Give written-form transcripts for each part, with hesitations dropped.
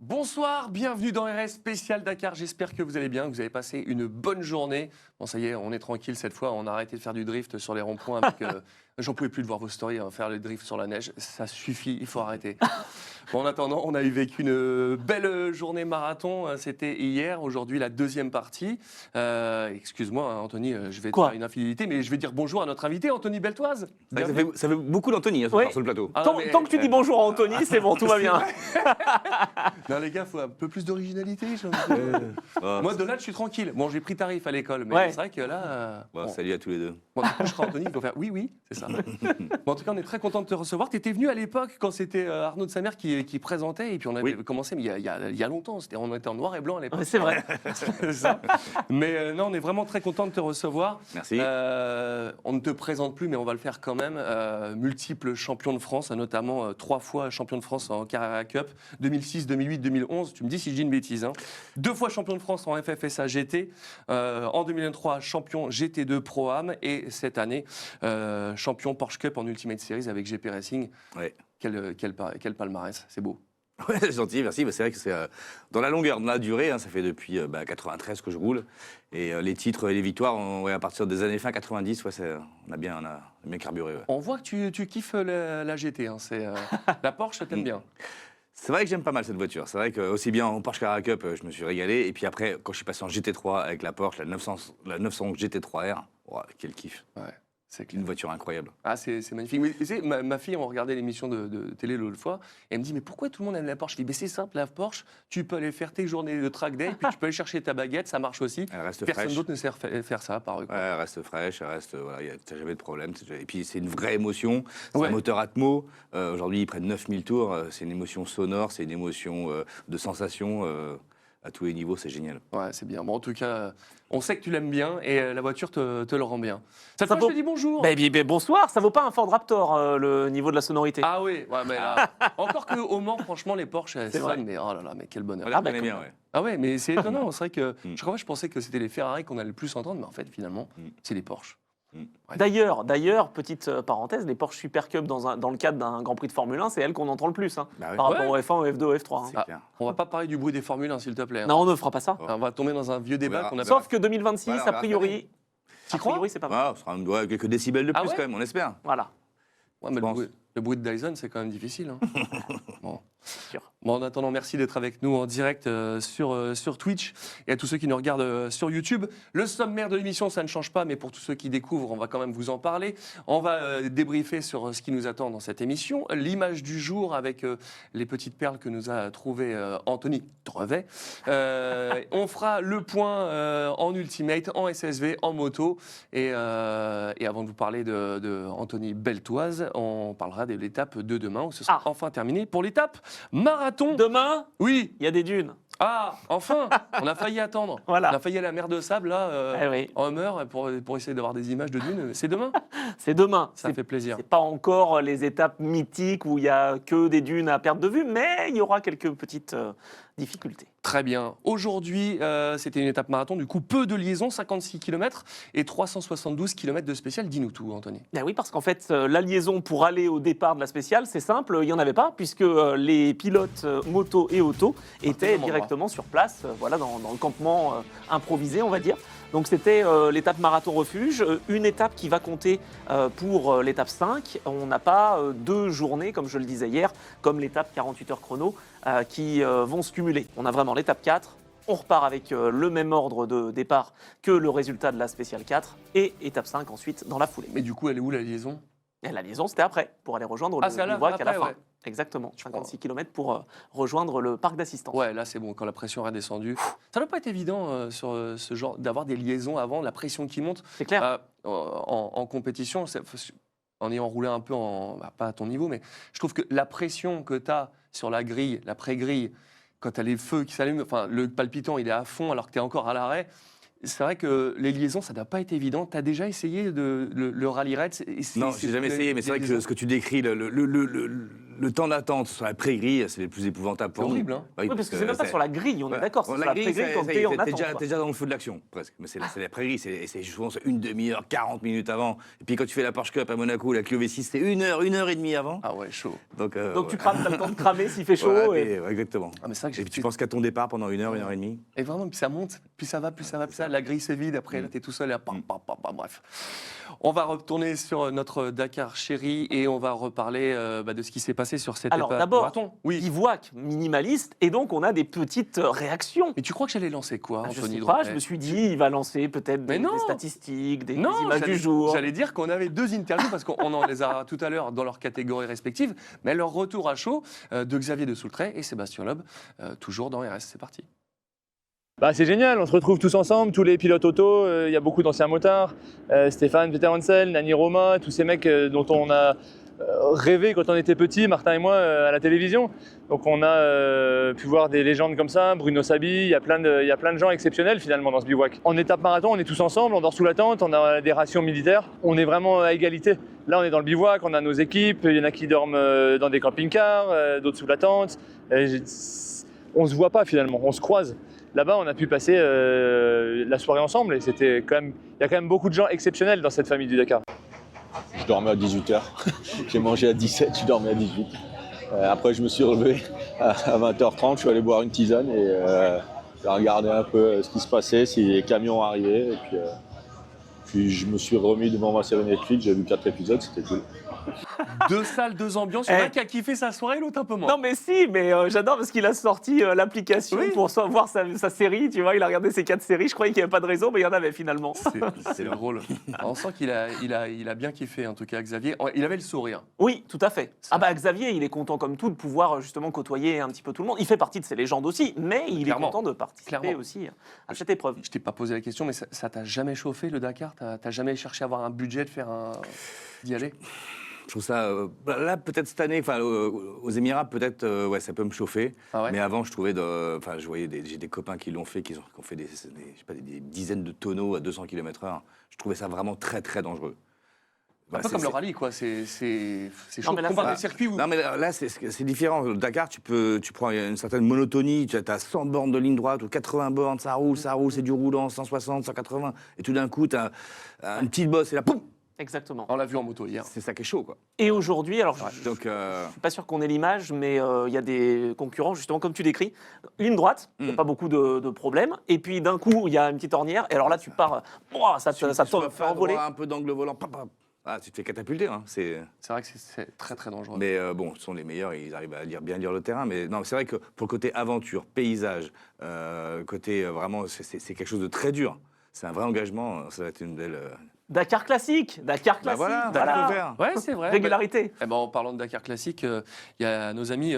Bonsoir, bienvenue dans RS spécial Dakar. J'espère que vous allez bien, que vous avez passé une bonne journée. Bon, ça y est, on est tranquille cette fois. On a arrêté de faire du drift sur les ronds-points. J'en pouvais plus de voir vos stories, faire le drift sur la neige. Ça suffit, il faut arrêter. Bon, en attendant, on a eu vécu une belle journée marathon. C'était hier, aujourd'hui la deuxième partie. Excuse-moi, hein, Anthony, je vais te faire une infidélité, mais je vais dire bonjour à notre invité, Anthony Beltoise. Ça fait beaucoup d'Anthony Ouais. sur le plateau. Ah, Tant, non, mais- tant que tu dis bonjour à Anthony, c'est bon, tout va bien. Non, les gars, il faut un peu plus d'originalité. j'ai envie de dire. Moi, Donald, je suis tranquille. Bon, j'ai pris tarif à l'école, mais Ouais. c'est vrai que là. Bon, bon. salut à tous les deux. Bon, du coup, je serai Anthony, il faut faire oui, c'est ça. Bon, en tout cas, on est très content de te recevoir. Tu étais venu à l'époque quand c'était Arnaud de Samer qui présentait, et puis on avait commencé, mais il y a longtemps. On était en noir et blanc à l'époque. Ouais, c'est vrai. C'est ça. Mais non, on est vraiment très content de te recevoir. Merci. On ne te présente plus, mais on va le faire quand même. Multiple champion de France, notamment 3 fois champion de France en Carrera Cup, 2006, 2008, 2011. Tu me dis si je dis une bêtise. 2 fois champion de France en FFSA GT. En 2023, champion GT2 Pro-Am. Et cette année, champion Porsche Cup en Ultimate Series avec GP Racing. Ouais. Quel palmarès, c'est beau. Ouais, c'est gentil, merci. C'est vrai que c'est dans la longueur, dans la durée, ça fait depuis 93 que je roule. Et les titres et les victoires, à partir des années fin 90, on a bien carburé. Ouais. On voit que tu kiffes la GT. La Porsche, t'aimes bien. C'est vrai que j'aime pas mal cette voiture. C'est vrai que aussi bien en Porsche Carrera Cup, je me suis régalé. Et puis après, quand je suis passé en GT3 avec la Porsche, la 900 GT3R, quel kiff. Ouais. C'est clair. Une voiture incroyable. Ah, c'est magnifique. Mais, tu sais, ma fille, on regardait l'émission de télé l'autre fois, et elle me dit, mais pourquoi tout le monde aime la Porsche? Je dis, mais c'est simple, la Porsche, tu peux aller faire tes journées de track day, puis tu peux aller chercher ta baguette, ça marche aussi. Elle reste Personne fraîche. d'autre ne sait faire ça, par eux. Ouais, elle reste fraîche, t'as jamais de problème. Et puis c'est une vraie émotion, c'est Ouais. un moteur Atmo. Aujourd'hui, ils prennent 9000 tours, c'est une émotion sonore, c'est une émotion de sensation. À tous les niveaux, c'est génial. Ouais, c'est bien. Bon, en tout cas, on sait que tu l'aimes bien, et la voiture te le rend bien. Cette Ça fois, je vaut- te dis bonjour. Bonsoir, ça vaut pas un Ford Raptor, le niveau de la sonorité. Ah oui, ouais, mais là, encore qu'au Mans, franchement, les Porsche, elles C'est vrai. sonnent, mais oh là là, mais quel bonheur. On la bah, connaît bien, ouais. Ah ouais, mais c'est étonnant, c'est vrai que Mm. chaque fois, je pensais que c'était les Ferrari qu'on allait le plus entendre, mais en fait, finalement, c'est les Porsche. D'ailleurs, petite parenthèse, les Porsche Super Cup dans le cadre d'un Grand Prix de Formule 1, c'est elles qu'on entend le plus, Bah oui. par rapport Ouais. au F1, au F2, au F3. C'est Ah, clair. on va pas parler du bruit des Formules 1, s'il te plaît. Non, on ne fera pas ça. On va tomber dans un vieux débat verra. qu'on a. Sauf que 2026, Voilà, on a verra priori, T'y crois c'est pas mal. Ce sera quelques décibels de plus Ah ouais quand même, on espère. Voilà. Ouais, mais je pense. le bruit de Dyson, c'est quand même difficile. Bon. Sûr. Bon, en attendant, merci d'être avec nous en direct sur Twitch, et à tous ceux qui nous regardent sur YouTube. Le sommaire de l'émission, ça ne change pas, mais pour tous ceux qui découvrent, on va quand même vous en parler. On va débriefer sur ce qui nous attend dans cette émission. L'image du jour avec les petites perles que nous a trouvées Anthony Trevet. On fera le point en Ultimate, en SSV, en moto. Et avant de vous parler de Anthony Beltoise, on parlera de l'étape de demain, où ce sera enfin terminé pour l'étape marathon. Demain, Oui. il y a des dunes. Ah, enfin. On a failli attendre. Voilà. On a failli à la mer de sable, là, Eh oui. en Hummer, pour essayer d'avoir des images de dunes. C'est demain. C'est demain. Ça fait plaisir. C'est pas encore les étapes mythiques où il y a que des dunes à perte de vue, mais il y aura quelques petites difficultés. Très bien. Aujourd'hui, c'était une étape marathon, du coup, peu de liaisons, 56 km et 372 km de spécial. Dis-nous tout, Anthony. Ben oui, parce qu'en fait, la liaison pour aller au départ de la spéciale, c'est simple, il n'y en avait pas, puisque les pilotes moto et auto étaient même directement sur place, voilà, dans le campement improvisé, on va dire. Donc c'était l'étape marathon refuge, une étape qui va compter pour l'étape 5. On n'a pas 2 journées, comme je le disais hier, comme l'étape 48 heures chrono, qui vont se cumuler. On a vraiment l'étape 4. On repart avec le même ordre de départ que le résultat de la spéciale 4 et étape 5 ensuite dans la foulée. Mais du coup, elle est où, la liaison? Et la liaison, c'était après, pour aller rejoindre Ah, le c'est à la- bivouac à la après, fin. ouais. Exactement, crois. 56 km pour rejoindre le parc d'assistance. Ouais, là, c'est bon, quand la pression est redescendue. Ça ne doit pas être évident sur ce genre d'avoir des liaisons avant, la pression qui monte. C'est clair. En compétition, en ayant roulé un peu, pas à ton niveau, mais je trouve que la pression que tu as sur la grille, la pré-grille, quand tu as les feux qui s'allument, enfin, le palpitant, il est à fond alors que tu es encore à l'arrêt. C'est vrai que les liaisons, ça ne doit pas être évident. Tu as déjà essayé le rallye raid? Non, j'ai jamais essayé, mais c'est vrai que ce que tu décris, le temps d'attente sur la prairie, c'est les plus épouvantables pour C'est nous. horrible, hein. Oui, parce que c'est même pas sur la grille, on est d'accord. C'est sur La la grille, grille quand t'es en t'es attente. déjà, déjà dans le feu de l'action, presque. Mais c'est la prairie, c'est souvent une demi-heure, 40 minutes avant. Et puis quand tu fais la Porsche Cup à Monaco, la Clio V6, c'est une heure et demie avant. Ah ouais, chaud. Donc Tu crames, t'as le temps de cramer s'il fait chaud. voilà, et... ouais, exactement. Ah, mais c'est vrai que Et puis tu penses qu'à ton départ pendant une heure et demie. Et vraiment, puis ça monte, puis ça va, puis ça va, puis ça. La grille c'est vide, après là t'es tout seul et bref. On va retourner sur notre Dakar chéri et on va reparler de ce qui s'est passé sur cette Alors étape d'abord, marathon. Oui. bivouac minimaliste, et donc on a des petites réactions. Mais tu crois que j'allais lancer quoi, Je Anthony sais pas, Drouet je me suis dit, il va lancer peut-être Mais des non. statistiques, des Non, images du jour. J'allais dire qu'on avait 2 interviews parce qu'on en les a tout à l'heure dans leurs catégories respectives, mais leur retour à chaud de Xavier de Soultret et Sébastien Loeb, toujours dans RS. C'est parti. C'est génial, on se retrouve tous ensemble, tous les pilotes auto, il y a beaucoup d'anciens motards, Stéphane Peter-Hansel, Nani Roma, tous ces mecs dont on a rêvé quand on était petits, Martin et moi, à la télévision. Donc on a pu voir des légendes comme ça, Bruno Sabi, il y a plein de gens exceptionnels finalement dans ce bivouac. En étape marathon, on est tous ensemble, on dort sous la tente, on a des rations militaires, on est vraiment à égalité. Là on est dans le bivouac, on a nos équipes, il y en a qui dorment dans des camping-cars, d'autres sous la tente. On se voit pas finalement, on se croise. Là-bas, on a pu passer la soirée ensemble et il y a quand même beaucoup de gens exceptionnels dans cette famille du Dakar. Je dormais à 18h, j'ai mangé à 17h, je dormais à 18h. Après, je me suis relevé à 20h30, je suis allé boire une tisane et j'ai regardé un peu ce qui se passait, si les camions arrivaient. Et puis je me suis remis devant ma série Netflix, j'ai vu 4 épisodes, c'était cool. 2 salles, 2 ambiances. Il y en a un qui a kiffé sa soirée, l'autre un peu moins. Non mais si, mais j'adore parce qu'il a sorti l'application Oui. pour voir sa série, tu vois, il a regardé ses 4 séries, je croyais qu'il n'y avait pas de réseau, mais il y en avait finalement. C'est drôle. On sent qu'il a bien kiffé, en tout cas, Xavier. Il avait le sourire. Oui, tout à fait. Xavier, il est content comme tout de pouvoir justement côtoyer un petit peu tout le monde. Il fait partie de ces légendes aussi, mais il Clairement. est content de participer Clairement. aussi à cette épreuve. Je t'ai pas posé la question, mais ça t'a jamais chauffé, le Dakar? T'as jamais cherché à avoir un budget, d'y aller? Je trouve ça, là peut-être cette année, aux Émirats peut-être, ouais, ça peut me chauffer. Ah ouais. Mais avant, je trouvais, je voyais j'ai des copains qui l'ont fait, qui ont fait je sais pas, des dizaines de tonneaux à 200 km/h. Je trouvais ça vraiment très très dangereux. Un peu comme le rallye, quoi. C'est chaud. mais là, Comparé ça- au circuit où... Non, mais là, c'est différent. Le Dakar, tu prends une certaine monotonie. Tu as 100 bornes de ligne droite ou 80 bornes, ça roule, c'est du roulant, 160, 180. Et tout d'un coup, tu as une petite bosse et là, poum. Exactement. On l'a vu en moto hier. C'est ça qui est chaud, quoi. Et aujourd'hui, alors Donc, je suis pas sûr qu'on ait l'image, mais il y a des concurrents, justement, comme tu décris. Ligne droite, il n'y a pas beaucoup de problèmes. Et puis d'un coup, il y a une petite ornière. Et alors là, tu pars, ça te fait envoler. Un peu d'angle volant, tu te fais catapulter. Hein. C'est vrai que c'est très très dangereux. Mais ce sont les meilleurs, ils arrivent à bien lire le terrain. Mais non, c'est vrai que pour le côté aventure, paysage, côté vraiment, c'est quelque chose de très dur. C'est un vrai engagement, ça va être une belle... Dakar classique. voilà. Ouais, c'est vrai. Régularité. En parlant de Dakar classique, il y a nos amis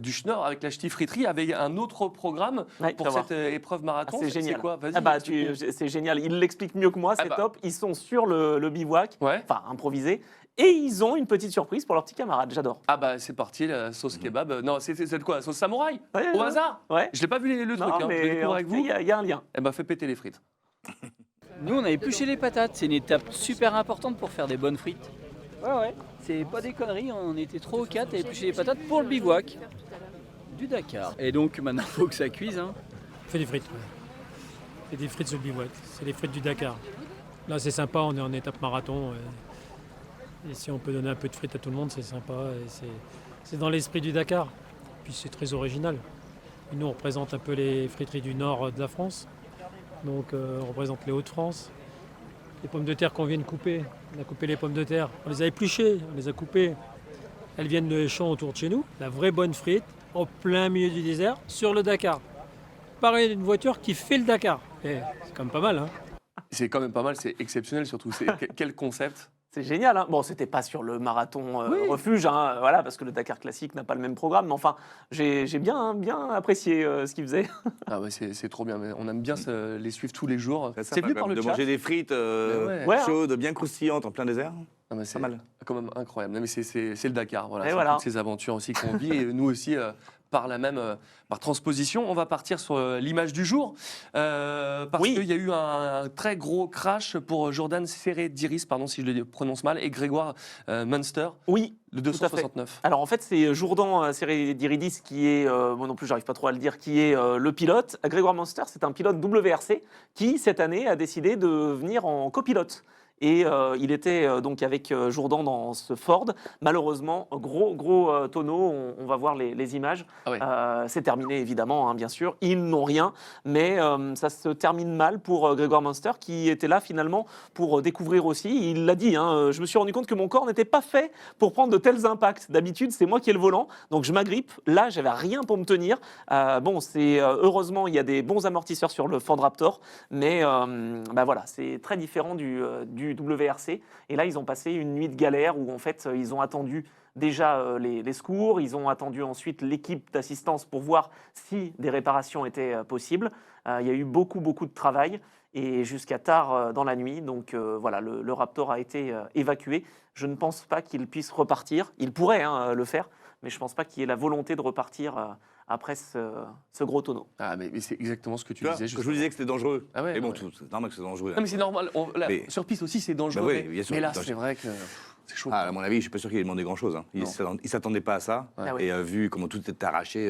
du Schnorr avec la Ch'ti Friterie avaient un autre programme Ouais, pour fais voir. cette épreuve marathon. C'est génial. C'est quoi? Vas-y. C'est génial. Il l'explique mieux que moi, c'est Ah bah. top. Ils sont sur le bivouac, Ouais. enfin improvisé, et ils ont une petite surprise pour leurs petits camarades. J'adore. Ah bah c'est parti, la sauce kebab. Non, c'est quoi? La sauce samouraï? Ouais, Au ouais. hasard? Ouais. Je l'ai pas vu le truc, Non, hein. Je le mais découvre en avec tout cas, vous. il y a un lien. Eh ben, fais péter les frites. Nous, on a épluché les patates. C'est une étape super importante pour faire des bonnes frites. Ouais. C'est pas des conneries. On était 3 ou 4 à éplucher les patates pour le bivouac du Dakar. Et donc, maintenant, il faut que ça cuise. Hein. On fait des frites. C'est des frites sur le bivouac. C'est les frites du Dakar. Là, c'est sympa. On est en étape marathon. Et si on peut donner un peu de frites à tout le monde, c'est sympa. Et c'est dans l'esprit du Dakar. Puis c'est très original. Et nous, on représente un peu les friteries du nord de la France. Donc, on représente les Hauts-de-France. Les pommes de terre qu'on vient de couper, on a coupé les pommes de terre. On les a épluchées, on les a coupées. Elles viennent de champs autour de chez nous. La vraie bonne frite, au plein milieu du désert, sur le Dakar. Pareil d'une voiture qui fait le Dakar. Et c'est quand même pas mal, hein. C'est quand même pas mal, c'est exceptionnel surtout. Quel concept. C'est génial. Hein. Bon, c'était pas sur le marathon refuge, hein, voilà, parce que le Dakar classique n'a pas le même programme. Mais enfin, j'ai bien apprécié ce qu'il faisait. Ah ouais, c'est trop bien. On aime bien les suivre tous les jours. C'est C'est venu par le de chat. manger des frites Ouais, hein. chaudes, bien croustillantes en plein désert. Ah bah, c'est Pas mal. quand même incroyable. Non, mais c'est le Dakar. Voilà. Et C'est voilà. toutes ces aventures aussi qu'on vit. Et nous aussi, par la même par transposition. On va partir sur l'image du jour, parce Oui. qu'il y a eu un très gros crash pour Jordan Serrediris, pardon si je le prononce mal, et Grégoire Munster, Oui, le tout à fait. 269. Alors en fait, c'est Jourdan Serrediridis qui est, moi non plus, j'arrive pas trop à le dire, qui est le pilote. Grégoire Munster, c'est un pilote WRC qui cette année a décidé de venir en copilote. Et il était donc avec Jourdan dans ce Ford. Malheureusement, gros tonneau. On va voir les images. Ah ouais. C'est terminé évidemment, hein, bien sûr. Ils n'ont rien, mais ça se termine mal pour Grégoire Munster qui était là finalement pour découvrir aussi. Il l'a dit. Hein, je me suis rendu compte que mon corps n'était pas fait pour prendre de tels impacts. D'habitude, c'est moi qui ai le volant, donc je m'agrippe. Là, j'avais rien pour me tenir. Bon, c'est heureusement il y a des bons amortisseurs sur le Ford Raptor, mais bah voilà, c'est très différent du WRC. Et là, ils ont passé une nuit de galère où en fait, ils ont attendu déjà les secours, ils ont attendu ensuite l'équipe d'assistance pour voir si des réparations étaient possibles. Il y a eu beaucoup de travail et jusqu'à tard dans la nuit. Donc voilà, le Raptor a été évacué. Je ne pense pas qu'il puisse repartir. Il pourrait le faire, mais je ne pense pas qu'il ait la volonté de repartir après ce gros tonneau. Ah, mais c'est exactement ce que tu Tu vois, disais. que je vous disais que c'était dangereux. Ah ouais, mais bon, ouais. C'est normal que c'est dangereux. Non, mais c'est normal. Mais- Sur piste aussi, c'est dangereux. Bah oui, mais- bien sûr. mais là, Dans- c'est vrai que c'est chaud. Ah, à mon avis, je suis pas sûr qu'il ait demandé grand-chose. Hein. Il Non. ne s'attendait pas à ça. Ouais. Ah oui. Et vu comment tout est arraché,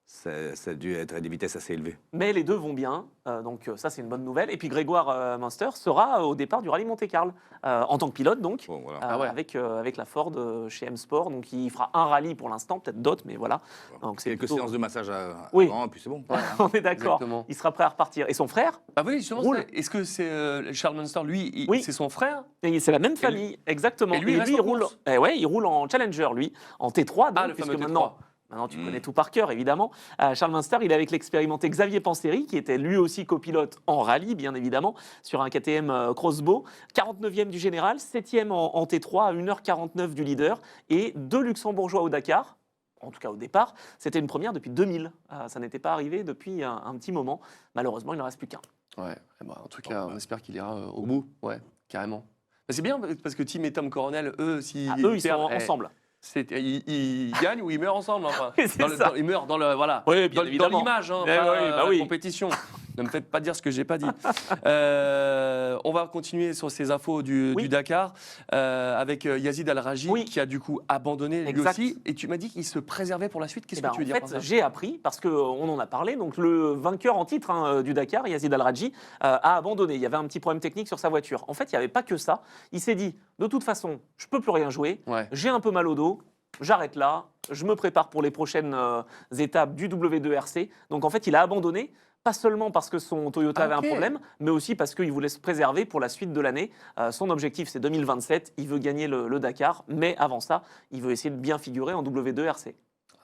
ça a dû être à des vitesses assez élevées. Mais les deux vont bien, donc ça c'est une bonne nouvelle. Et puis Grégoire Munster sera au départ du rallye Monte-Carlo, en tant que pilote donc, Bon, voilà. Ah ouais. avec la Ford chez M-Sport. Donc il fera un rallye pour l'instant, peut-être d'autres, mais voilà. Donc c'est Quelques plutôt- séances de massage Oui. avant, et puis c'est bon. On est d'accord. Exactement. Il sera prêt à repartir. Et son frère, Ah oui, justement, Roule. est-ce que c'est Charles Munster, lui, Oui. c'est son frère? et c'est la même famille, exactement. et lui, il reste en roule, course. il roule en Challenger, lui, en T3, donc, Ah, le puisque fameux maintenant. T3. Maintenant, tu connais tout par cœur, évidemment. Charles Munster, il est avec l'expérimenté Xavier Panseri, qui était lui aussi copilote en rallye, bien évidemment, sur un KTM Crossbow. 49e du général, 7e en T3, à 1h49 du leader, et 2 Luxembourgeois au Dakar. En tout cas, au départ, c'était une première depuis 2000. Ça n'était pas arrivé depuis un petit moment. Malheureusement, il n'en reste plus qu'un. Ouais, eh ben, en tout cas, on espère qu'il ira au bout. Ouais, carrément. Bah, c'est bien parce que Tim et Tom Coronel, eux, si Eux, ils sont perdent, ensemble. ils gagnent ou ils meurent ensemble. Enfin. Oui, c'est ça. Ils meurent dans le voilà. Oui, bien dans évidemment. l'image, hein, Eh pas oui, bah la oui. compétition. Ne me faites pas dire ce que j'ai pas dit. On va continuer sur ces infos du Dakar avec Yazid Al-Raji Oui. qui a du coup abandonné lui Exact. aussi. Et tu m'as dit qu'il se préservait pour la suite. Qu'est-ce Eh ben, que tu veux en dire fait, par ça? j'ai appris, parce qu'on en a parlé, donc le vainqueur en titre du Dakar, Yazid Al-Raji, a abandonné. Il y avait un petit problème technique sur sa voiture. En fait, il n'y avait pas que ça. Il s'est dit, de toute façon, je ne peux plus rien jouer, Ouais. j'ai un peu mal au dos, j'arrête là, je me prépare pour les prochaines étapes du W2RC. Donc en fait, il a abandonné, pas seulement parce que son Toyota avait ok. un problème, mais aussi parce qu'il voulait se préserver pour la suite de l'année. Son objectif, c'est 2027, il veut gagner le Dakar, mais avant ça, il veut essayer de bien figurer en W2RC.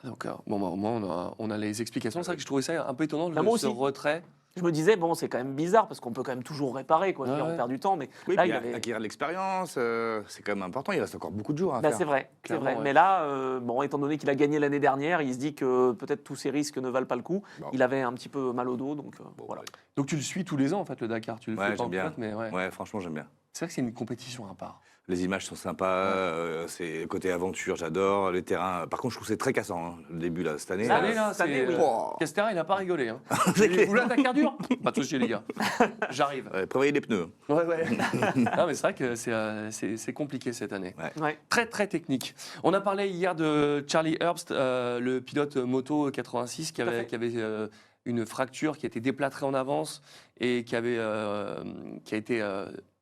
Donc, bon, bah, au moins, on a les explications. C'est vrai que je trouvais ça un peu étonnant, Bah, moi ce aussi. retrait. Je me disais, bon, c'est quand même bizarre, parce qu'on peut quand même toujours réparer, quoi. Ouais, On ouais. perd du temps, mais Oui, là, puis il avait... acquérir de l'expérience, c'est quand même important. Il reste encore beaucoup de jours à Bah, faire. c'est vrai, c'est Clairement, vrai. ouais. Mais là, bon, étant donné qu'il a gagné l'année dernière, il se dit que peut-être tous ces risques ne valent pas le coup. Bon. Il avait un petit peu mal au dos, donc Bon, voilà. Donc tu le suis tous les ans, en fait, le Dakar. Tu le Ouais, fais pas en j'aime bien. pilote, mais ouais. Ouais, franchement, j'aime bien. C'est vrai que c'est une compétition à part. Les images sont sympas, c'est le côté aventure, j'adore. Les terrains, par contre, je trouve que c'est très cassant, hein, le début là, cette année. Cette année, là, cette année, oui. Oh. Castera, il n'a pas rigolé. Hein. C'est clair. Vous la Dakar dur? Pas de souci, les gars. J'arrive. Prévoyez les pneus. Ouais, ouais. Non, mais c'est vrai que c'est compliqué cette année. Ouais. Très, très technique. On a parlé hier de Charlie Herbst, le pilote moto 86 qui Tout à avait, fait. qui avait une fracture qui a été déplâtrée en avance et qui a été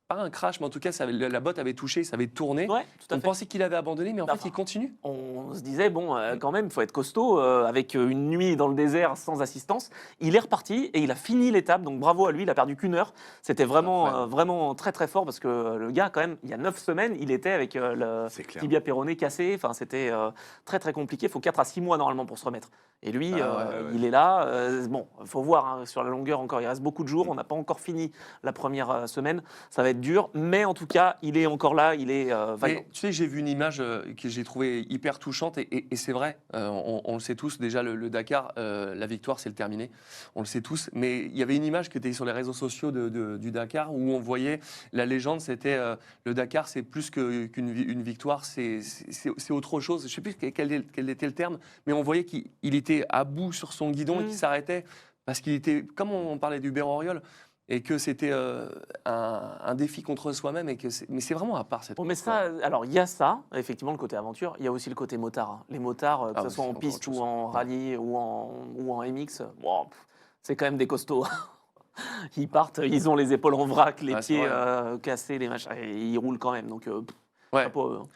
pas un crash, mais en tout cas, la botte avait touché, ça avait tourné. Ouais, tout à On fait. pensait qu'il avait abandonné, mais en Bah, fait, il continue. On se disait, bon, quand même, il faut être costaud, avec une nuit dans le désert sans assistance. Il est reparti et il a fini l'étape, donc bravo à lui, il a perdu qu'1 heure. C'était vraiment, vraiment très très fort parce que le gars, quand même, il y a 9 semaines, il était avec le C'est clair. tibia péroné cassé. Enfin, c'était très très compliqué. Il faut 4 à 6 mois normalement pour se remettre. Et lui, Ouais. il est là. Bon, il faut voir, hein, sur la longueur encore, il reste beaucoup de jours. On n'a pas encore fini la première semaine. Ça va être dur, mais en tout cas, il est encore là, il est vaillant. Mais, tu sais, j'ai vu une image que j'ai trouvée hyper touchante et c'est vrai, on le sait tous, déjà le Dakar, la victoire c'est le terminé, on le sait tous, mais il y avait une image qui était sur les réseaux sociaux du Dakar où on voyait la légende, c'était le Dakar c'est plus qu'une victoire, c'est autre chose, je sais plus quel était le terme, mais on voyait qu'il était à bout sur son guidon et qu'il s'arrêtait parce qu'il était, comme on parlait d'Hubert Auriol, et que c'était un défi contre soi-même. Mais c'est vraiment à part cette Bon, mais ça, alors il y a ça, effectivement, le côté aventure. Il y a aussi le côté motard. Hein. Les motards, que ce soit en piste ou en rallye ou en MX, bon, c'est quand même des costauds. Ils partent, ils ont les épaules en vrac, les pieds cassés, les machins, et ils roulent quand même. Donc,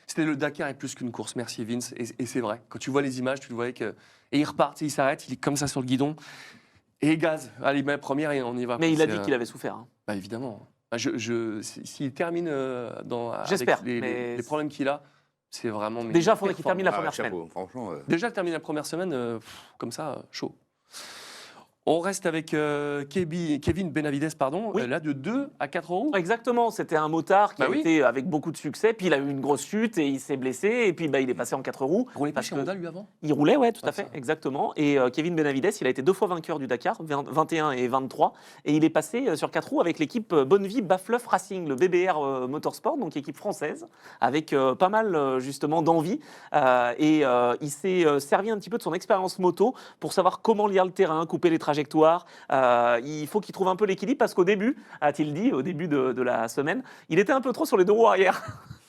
c'était le Dakar est plus qu'une course. Merci Vince. Et c'est vrai. Quand tu vois les images, tu le voyais que et il repart, il s'arrête, il est comme ça sur le guidon. Et gaz, allez, ma première et on y va. Mais il a dit qu'il avait souffert. Hein. Bah, évidemment. S'il termine J'espère, avec les problèmes qu'il a, c'est vraiment... Déjà, il faudrait qu'il termine la première semaine. Franchement, Déjà, termine la première semaine, comme ça, chaud. On reste avec Kevin Benavides, là de 2 à 4 roues. Exactement, c'était un motard qui a été avec beaucoup de succès, puis il a eu une grosse chute et il s'est blessé, et puis il est passé en 4 roues. Il roulait pas chez Honda lui avant ? Il roulait, ouais, tout à fait, exactement. Et Kevin Benavides, il a été 2 fois vainqueur du Dakar, 21 et 23, et il est passé sur 4 roues avec l'équipe Bonnevie Bafleuf Racing, le BBR Motorsport, donc équipe française, avec pas mal justement d'envie. Et il s'est servi un petit peu de son expérience moto pour savoir comment lire le terrain, couper les trajectoires. Il faut qu'il trouve un peu l'équilibre parce qu'au début, a-t-il dit, au début de la semaine, il était un peu trop sur les 2 roues arrière.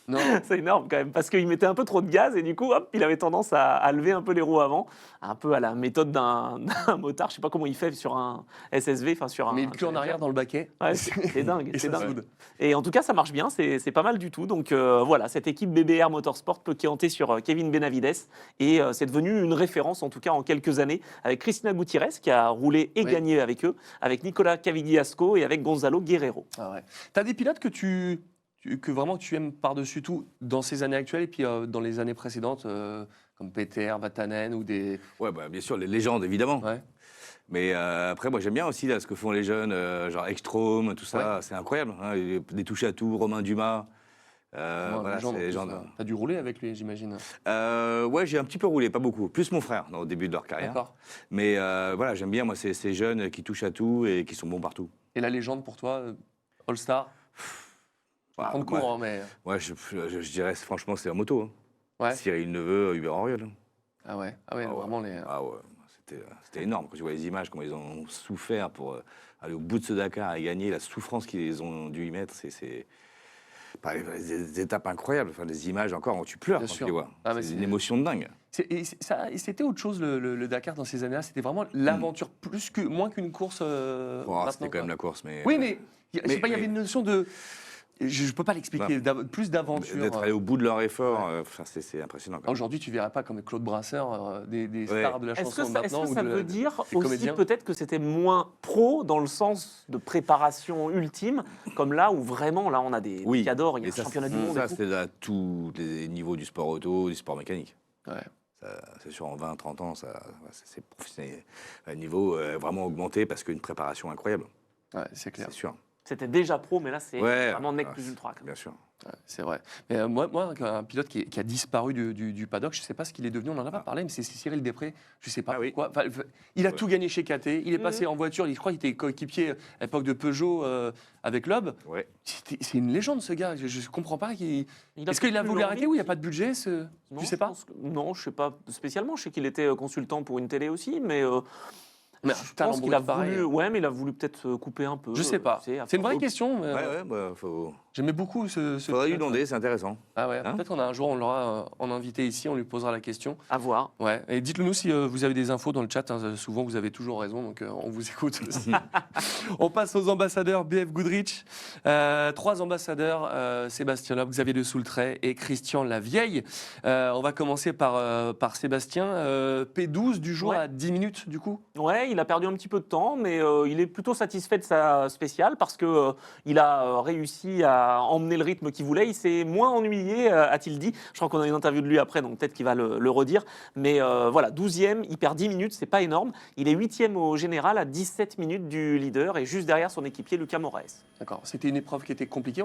Non. C'est énorme quand même, parce qu'il mettait un peu trop de gaz et du coup, hop, il avait tendance à lever un peu les roues avant, un peu à la méthode d'un motard. Je sais pas comment il fait sur un SSV, enfin sur un. Mais il cul en arrière dans le baquet. Ouais, c'est dingue, et c'est ça dingue. soude. Et en tout cas, ça marche bien, c'est pas mal du tout. Donc voilà, cette équipe BBR Motorsport peut compter sur Kevin Benavides et c'est devenu une référence en tout cas en quelques années avec Cristina Gutiérrez qui a roulé et gagné avec eux, avec Nicolas Cavigliasco et avec Gonzalo Guerrero. Ah ouais. T'as des pilotes que vraiment tu aimes par-dessus tout dans ces années actuelles et puis dans les années précédentes, comme Peter, Vatanen ou des... Ouais, bah, bien sûr, les légendes, évidemment. Ouais. Mais après, moi, j'aime bien aussi là, ce que font les jeunes, genre Ekstrom, tout ça, c'est incroyable. Hein, des touches à tout, Romain Dumas. Voilà, c'est les gens. T'as dû rouler avec lui, j'imagine. Ouais, j'ai un petit peu roulé, pas beaucoup. Plus mon frère, au début de leur carrière. D'accord. Mais voilà, j'aime bien, moi, ces jeunes qui touchent à tout et qui sont bons partout. Et la légende pour toi, All-Star prendre court, mais... Ouais, je dirais, franchement, c'est en moto. Hein. Ouais. Cyril Neveu, Hubert Auriol. Hein. Ah ouais, vraiment les... Ah ouais, c'était énorme. Quand tu vois les images, comment ils ont souffert pour aller au bout de ce Dakar et gagner, la souffrance qu'ils ont dû y mettre, c'est des étapes incroyables. Enfin, les images encore, tu pleures quand tu les vois. Ah, c'est une émotion de dingue. Et c'était autre chose, le Dakar, dans ces années-là. C'était vraiment l'aventure, moins qu'une course. C'était quand même la course, mais... Oui, mais il y avait une notion de... Je ne peux pas l'expliquer, plus d'aventure. D'être allé au bout de leur effort, c'est impressionnant. Aujourd'hui, tu ne verrais pas comme Claude Brasseur, des stars de la chanson maintenant. Est-ce que ça veut dire aussi peut-être que c'était moins pro dans le sens de préparation ultime, comme là où vraiment, là on a des cadors, il y a un championnat du monde. Ça, c'est à tous les niveaux du sport auto, du sport mécanique. Ouais. C'est sûr, en 20-30 ans, c'est professionnel. Un niveau vraiment augmenté parce qu'une préparation incroyable. Ouais, c'est clair. C'est sûr. C'était déjà pro, mais là, c'est vraiment nec plus ultra. Bien sûr. Ouais, c'est vrai. Mais moi, un pilote qui a disparu du paddock, je ne sais pas ce qu'il est devenu, on n'en a pas parlé, mais c'est Cyril Després, je ne sais pas pourquoi. Enfin, il a tout gagné chez KT, il est passé en voiture, je crois qu'il était coéquipier à l'époque de Peugeot avec Loeb. Ouais. C'est une légende, ce gars. Je ne comprends pas. Est-ce qu'il a voulu arrêter ou il n'y a pas de budget tu sais pas Non, je ne sais pas spécialement. Je sais qu'il était consultant pour une télé aussi, mais... Mais je pense qu'il a voulu, mais il a voulu peut-être couper un peu. Je sais pas. C'est une vraie question. J'aimais beaucoup ce. Faudrait lui demander, c'est intéressant. Ah ouais. Peut-être qu'on a un jour, on l'aura en invité ici, on lui posera la question. À voir. Ouais. Et dites-le nous si vous avez des infos dans le chat. Hein, souvent, vous avez toujours raison, donc on vous écoute aussi. On passe aux ambassadeurs BF Goodrich. 3 ambassadeurs Sébastien Loeb, Xavier de Soultret et Christian Lavieille. On va commencer par Sébastien. P12 du jour à 10 minutes du coup. Ouais. Il a perdu un petit peu de temps, mais il est plutôt satisfait de sa spéciale parce qu'il a réussi à a emmené le rythme qu'il voulait. Il s'est moins ennuyé, a-t-il dit. Je crois qu'on a une interview de lui après, donc peut-être qu'il va le redire. Mais voilà, 12e, il perd 10 minutes, c'est pas énorme. Il est 8e au général à 17 minutes du leader et juste derrière son équipier Lucas Moraes. D'accord. C'était une épreuve qui était compliquée.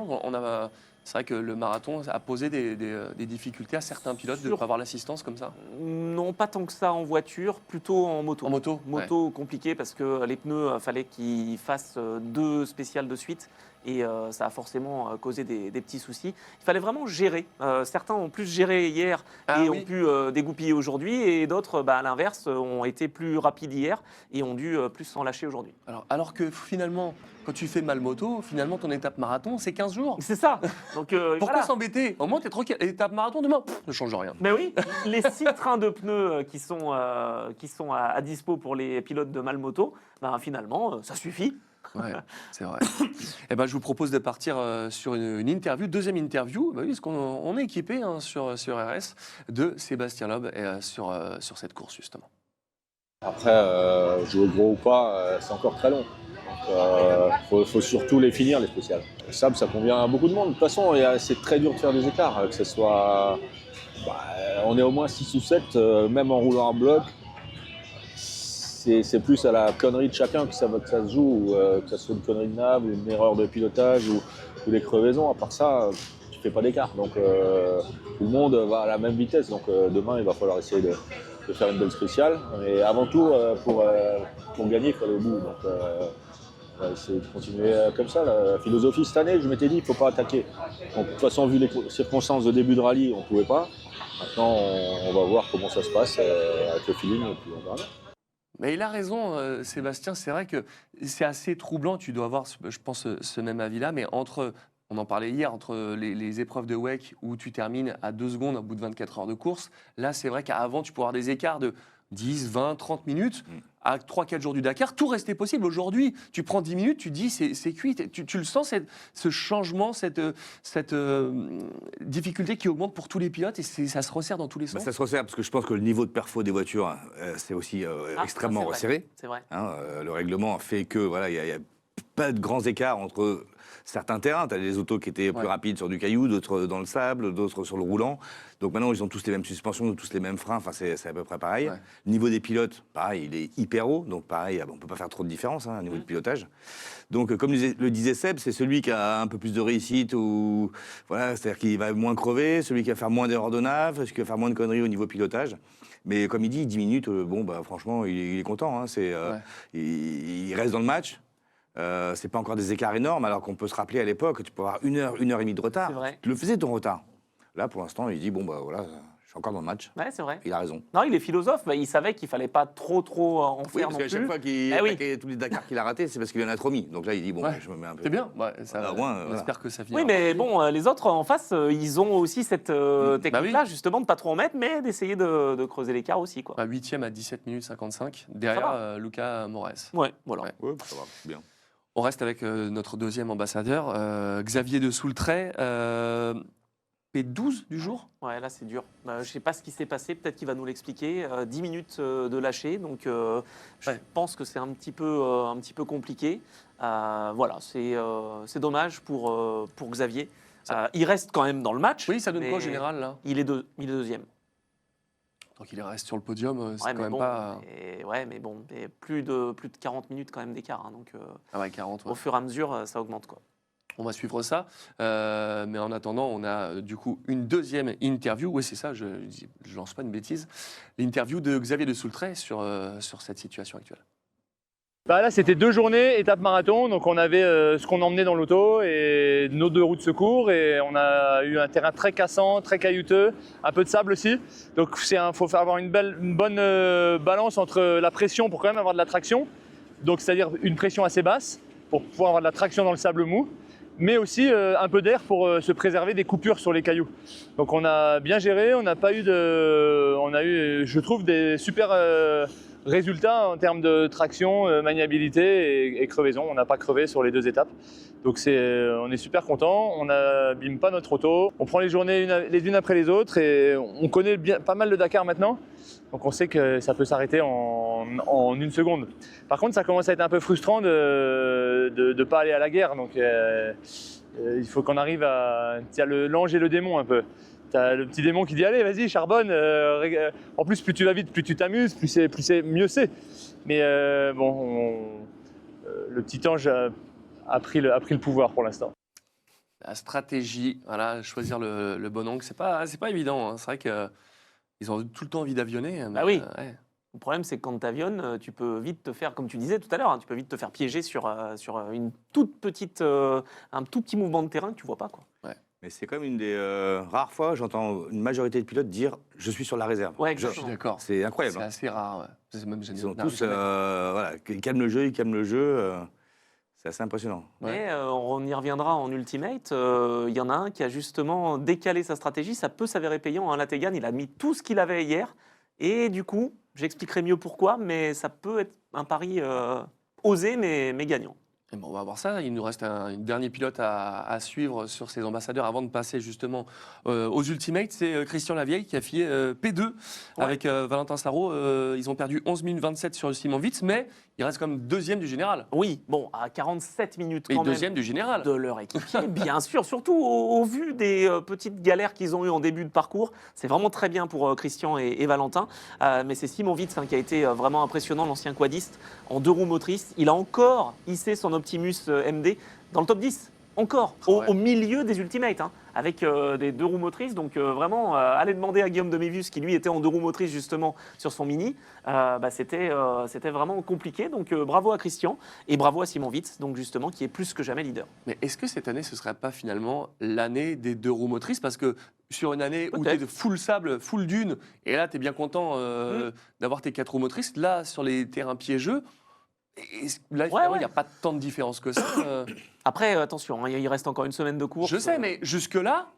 C'est vrai que le marathon a posé des difficultés à certains pilotes de ne pas avoir l'assistance comme ça. Non, pas tant que ça en voiture, plutôt en moto. En moto, Moto compliqué parce que les pneus, fallait qu'ils fassent 2 spéciales de suite et ça a forcément causé des petits soucis. Il fallait vraiment gérer. Certains ont plus géré hier et ont pu dégoupiller aujourd'hui et d'autres, à l'inverse, ont été plus rapides hier et ont dû plus s'en lâcher aujourd'hui. Alors que finalement, quand tu fais mal moto, finalement ton étape marathon, c'est 15 jours. C'est ça. Donc, Pourquoi voilà. s'embêter? Au moins, tu es tranquille. L'étape marathon, demain, ne change rien. Mais oui, les 6 trains de pneus qui sont à dispo pour les pilotes de Malmoto, finalement, ça suffit. Ouais, c'est vrai. Eh ben, je vous propose de partir sur une interview, deuxième interview, parce qu'on est équipé sur RS, de Sébastien Loeb sur cette course, justement. Après, jouer gros ou pas, c'est encore très long. Donc, faut surtout les finir, les spéciales. Le sable, ça convient à beaucoup de monde. De toute façon, c'est très dur de faire des écarts, que ce soit... on est au moins 6 ou 7, même en roulant en bloc. C'est plus à la connerie de chacun que ça se joue, ou que ce soit une connerie de nav, ou une erreur de pilotage, ou des crevaisons. À part ça, tu fais pas d'écart. Donc tout le monde va à la même vitesse. Donc demain, il va falloir essayer de faire une belle spéciale. Et avant tout, pour gagner, il faut aller au bout. Donc on va essayer de continuer comme ça. La philosophie cette année, je m'étais dit, il ne faut pas attaquer. Donc, de toute façon, vu les circonstances de début de rallye, on ne pouvait pas. Maintenant, on va voir comment ça se passe avec le feeling, et puis on verra bien. Mais il a raison, Sébastien, c'est vrai que c'est assez troublant, tu dois avoir, je pense, ce même avis-là, mais on en parlait hier, entre les épreuves de WEC où tu termines à 2 secondes au bout de 24 heures de course, là c'est vrai qu'avant tu pouvais avoir des écarts de 10, 20, 30 minutes, à 3-4 jours du Dakar, tout restait possible. Aujourd'hui, tu prends 10 minutes, tu dis c'est cuit, tu le sens, ce changement, cette difficulté qui augmente pour tous les pilotes et ça se resserre dans tous les sens. Ça se resserre parce que je pense que le niveau de perfo des voitures, c'est aussi extrêmement resserré. C'est vrai. Le règlement fait que voilà, il n'y a pas de grands écarts entre certains terrains. Tu as des autos qui étaient plus rapides sur du caillou, d'autres dans le sable, d'autres sur le roulant. Donc maintenant, ils ont tous les mêmes suspensions, tous les mêmes freins. Enfin, c'est à peu près pareil. Ouais. Le niveau des pilotes, pareil, il est hyper haut. Donc pareil, on ne peut pas faire trop de différence au niveau de pilotage. Donc comme le disait Seb, c'est celui qui a un peu plus de réussite, ou voilà, c'est-à-dire qu'il va moins crever, celui qui va faire moins d'erreurs de nav, celui qui va faire moins de conneries au niveau pilotage. Mais comme il dit, 10 minutes, franchement, il est content. Il reste dans le match. C'est pas encore des écarts énormes, alors qu'on peut se rappeler à l'époque, tu peux avoir 1 heure et demie de retard. C'est vrai. Tu le faisais ton retard. Là, pour l'instant, il dit voilà, je suis encore dans le match. Ouais, c'est vrai. Il a raison. Non, il est philosophe, mais il savait qu'il fallait pas trop en faire Parce non qu'à plus. chaque fois qu'il attaquait tous les Dakars qu'il a ratés, c'est parce qu'il en a trop mis. Donc là, il dit je me mets un peu. C'est bien, voilà. j'espère que ça finira. Oui, mais bon, les autres en face, ils ont aussi cette technique-là, justement, de pas trop en mettre, mais d'essayer de creuser l'écart aussi, quoi. 8e à 17 minutes 55, derrière Lucas Moraes. Ouais, voilà. Ouais, ça va, bien. On reste avec notre deuxième ambassadeur, Xavier de Soultray, P12 du jour. Ouais, là, c'est dur. Je sais pas ce qui s'est passé, peut-être qu'il va nous l'expliquer. 10 minutes de lâcher, donc je pense que c'est un petit peu compliqué. Voilà, c'est dommage pour Xavier. Il reste quand même dans le match. Oui, ça donne quoi au général, là? Il est deuxième. Donc il reste sur le podium, c'est Ouais, quand même pas... mais bon, plus de 40 minutes quand même d'écart. Donc, 40, au fur et à mesure, ça augmente, quoi. On va suivre ça. Mais en attendant, on a du coup une deuxième interview. Oui, c'est ça, je lance pas une bêtise. L'interview de Xavier de Soultray sur cette situation actuelle. Là, c'était 2 journées, étape marathon. Donc, on avait ce qu'on emmenait dans l'auto et nos 2 roues de secours. Et on a eu un terrain très cassant, très caillouteux, un peu de sable aussi. Donc, il faut avoir une bonne balance entre la pression pour quand même avoir de la traction. Donc, c'est-à-dire une pression assez basse pour pouvoir avoir de la traction dans le sable mou. Mais aussi un peu d'air pour se préserver des coupures sur les cailloux. Donc, on a bien géré. On a eu, je trouve, des super... résultat en termes de traction, maniabilité et crevaison. On n'a pas crevé sur les 2 étapes. Donc on est super content. On n'abîme pas notre auto. On prend les journées les unes après les autres et on connaît pas mal le Dakar maintenant. Donc on sait que ça peut s'arrêter en 1 seconde. Par contre, ça commence à être un peu frustrant de ne pas aller à la guerre. Donc Il faut qu'on arrive à... Il y a l'ange et le démon un peu. T'as le petit démon qui dit allez vas-y charbonne. En plus plus tu vas vite, plus tu t'amuses, mieux c'est. Mais le petit ange a pris le pouvoir pour l'instant. La stratégie, voilà, choisir le bon angle, c'est pas évident. Hein. C'est vrai qu'ils ont tout le temps envie d'avionner. Bah oui. Ouais. Le problème, c'est que quand tu avionnes, tu peux vite te faire, comme tu disais tout à l'heure, hein, tu peux vite te faire piéger sur une toute petite, un tout petit mouvement de terrain que tu vois pas, quoi. Mais c'est comme une des rares fois, j'entends une majorité de pilotes dire « je suis sur la réserve Ouais, Je suis d'accord. C'est incroyable. C'est hein. assez rare. Ouais. C'est même Ils sont génial. tous, voilà, ils calment le jeu, c'est assez impressionnant. Mais on y reviendra en Ultimate. Il y en a un qui a justement décalé sa stratégie. Ça peut s'avérer payant. Hein. Lategan, il a mis tout ce qu'il avait hier. Et du coup, j'expliquerai mieux pourquoi, mais ça peut être un pari osé, mais gagnant. Et bon, on va voir ça. Il nous reste un dernier pilote à suivre sur ces ambassadeurs avant de passer justement aux Ultimates. C'est Christian Lavieille qui a filé P2 avec Valentin Sarrault. Ils ont perdu 11 minutes 27 sur le Simon Vitz, mais il reste comme deuxième du général. Oui, bon, à 47 minutes Et quand même deuxième du général. de leur équipier, bien sûr. Surtout au vu des petites galères qu'ils ont eues en début de parcours. C'est vraiment très bien pour Christian et Valentin. Mais c'est Simon Vitz qui a été vraiment impressionnant, l'ancien quadiste, en 2 roues motrices. Il a encore hissé son Optimus MD dans le top 10. Encore, au milieu des Ultimates, hein, avec des 2 roues motrices. Donc vraiment, allez demander à Guillaume de Mévius, qui lui était en 2 roues motrices justement sur son Mini. C'était vraiment compliqué. Donc bravo à Christian et bravo à Simon Vitz, donc justement, qui est plus que jamais leader. Mais est-ce que cette année, ce ne serait pas finalement l'année des 2 roues motrices? Parce que sur une année où tu es de full sable, full dune, et là, tu es bien content d'avoir tes 4 roues motrices, là, sur les terrains piégeux, là, il n'y a pas tant de différence que ça. Après, attention, hein, il reste encore une semaine de course. Je sais, mais jusque-là,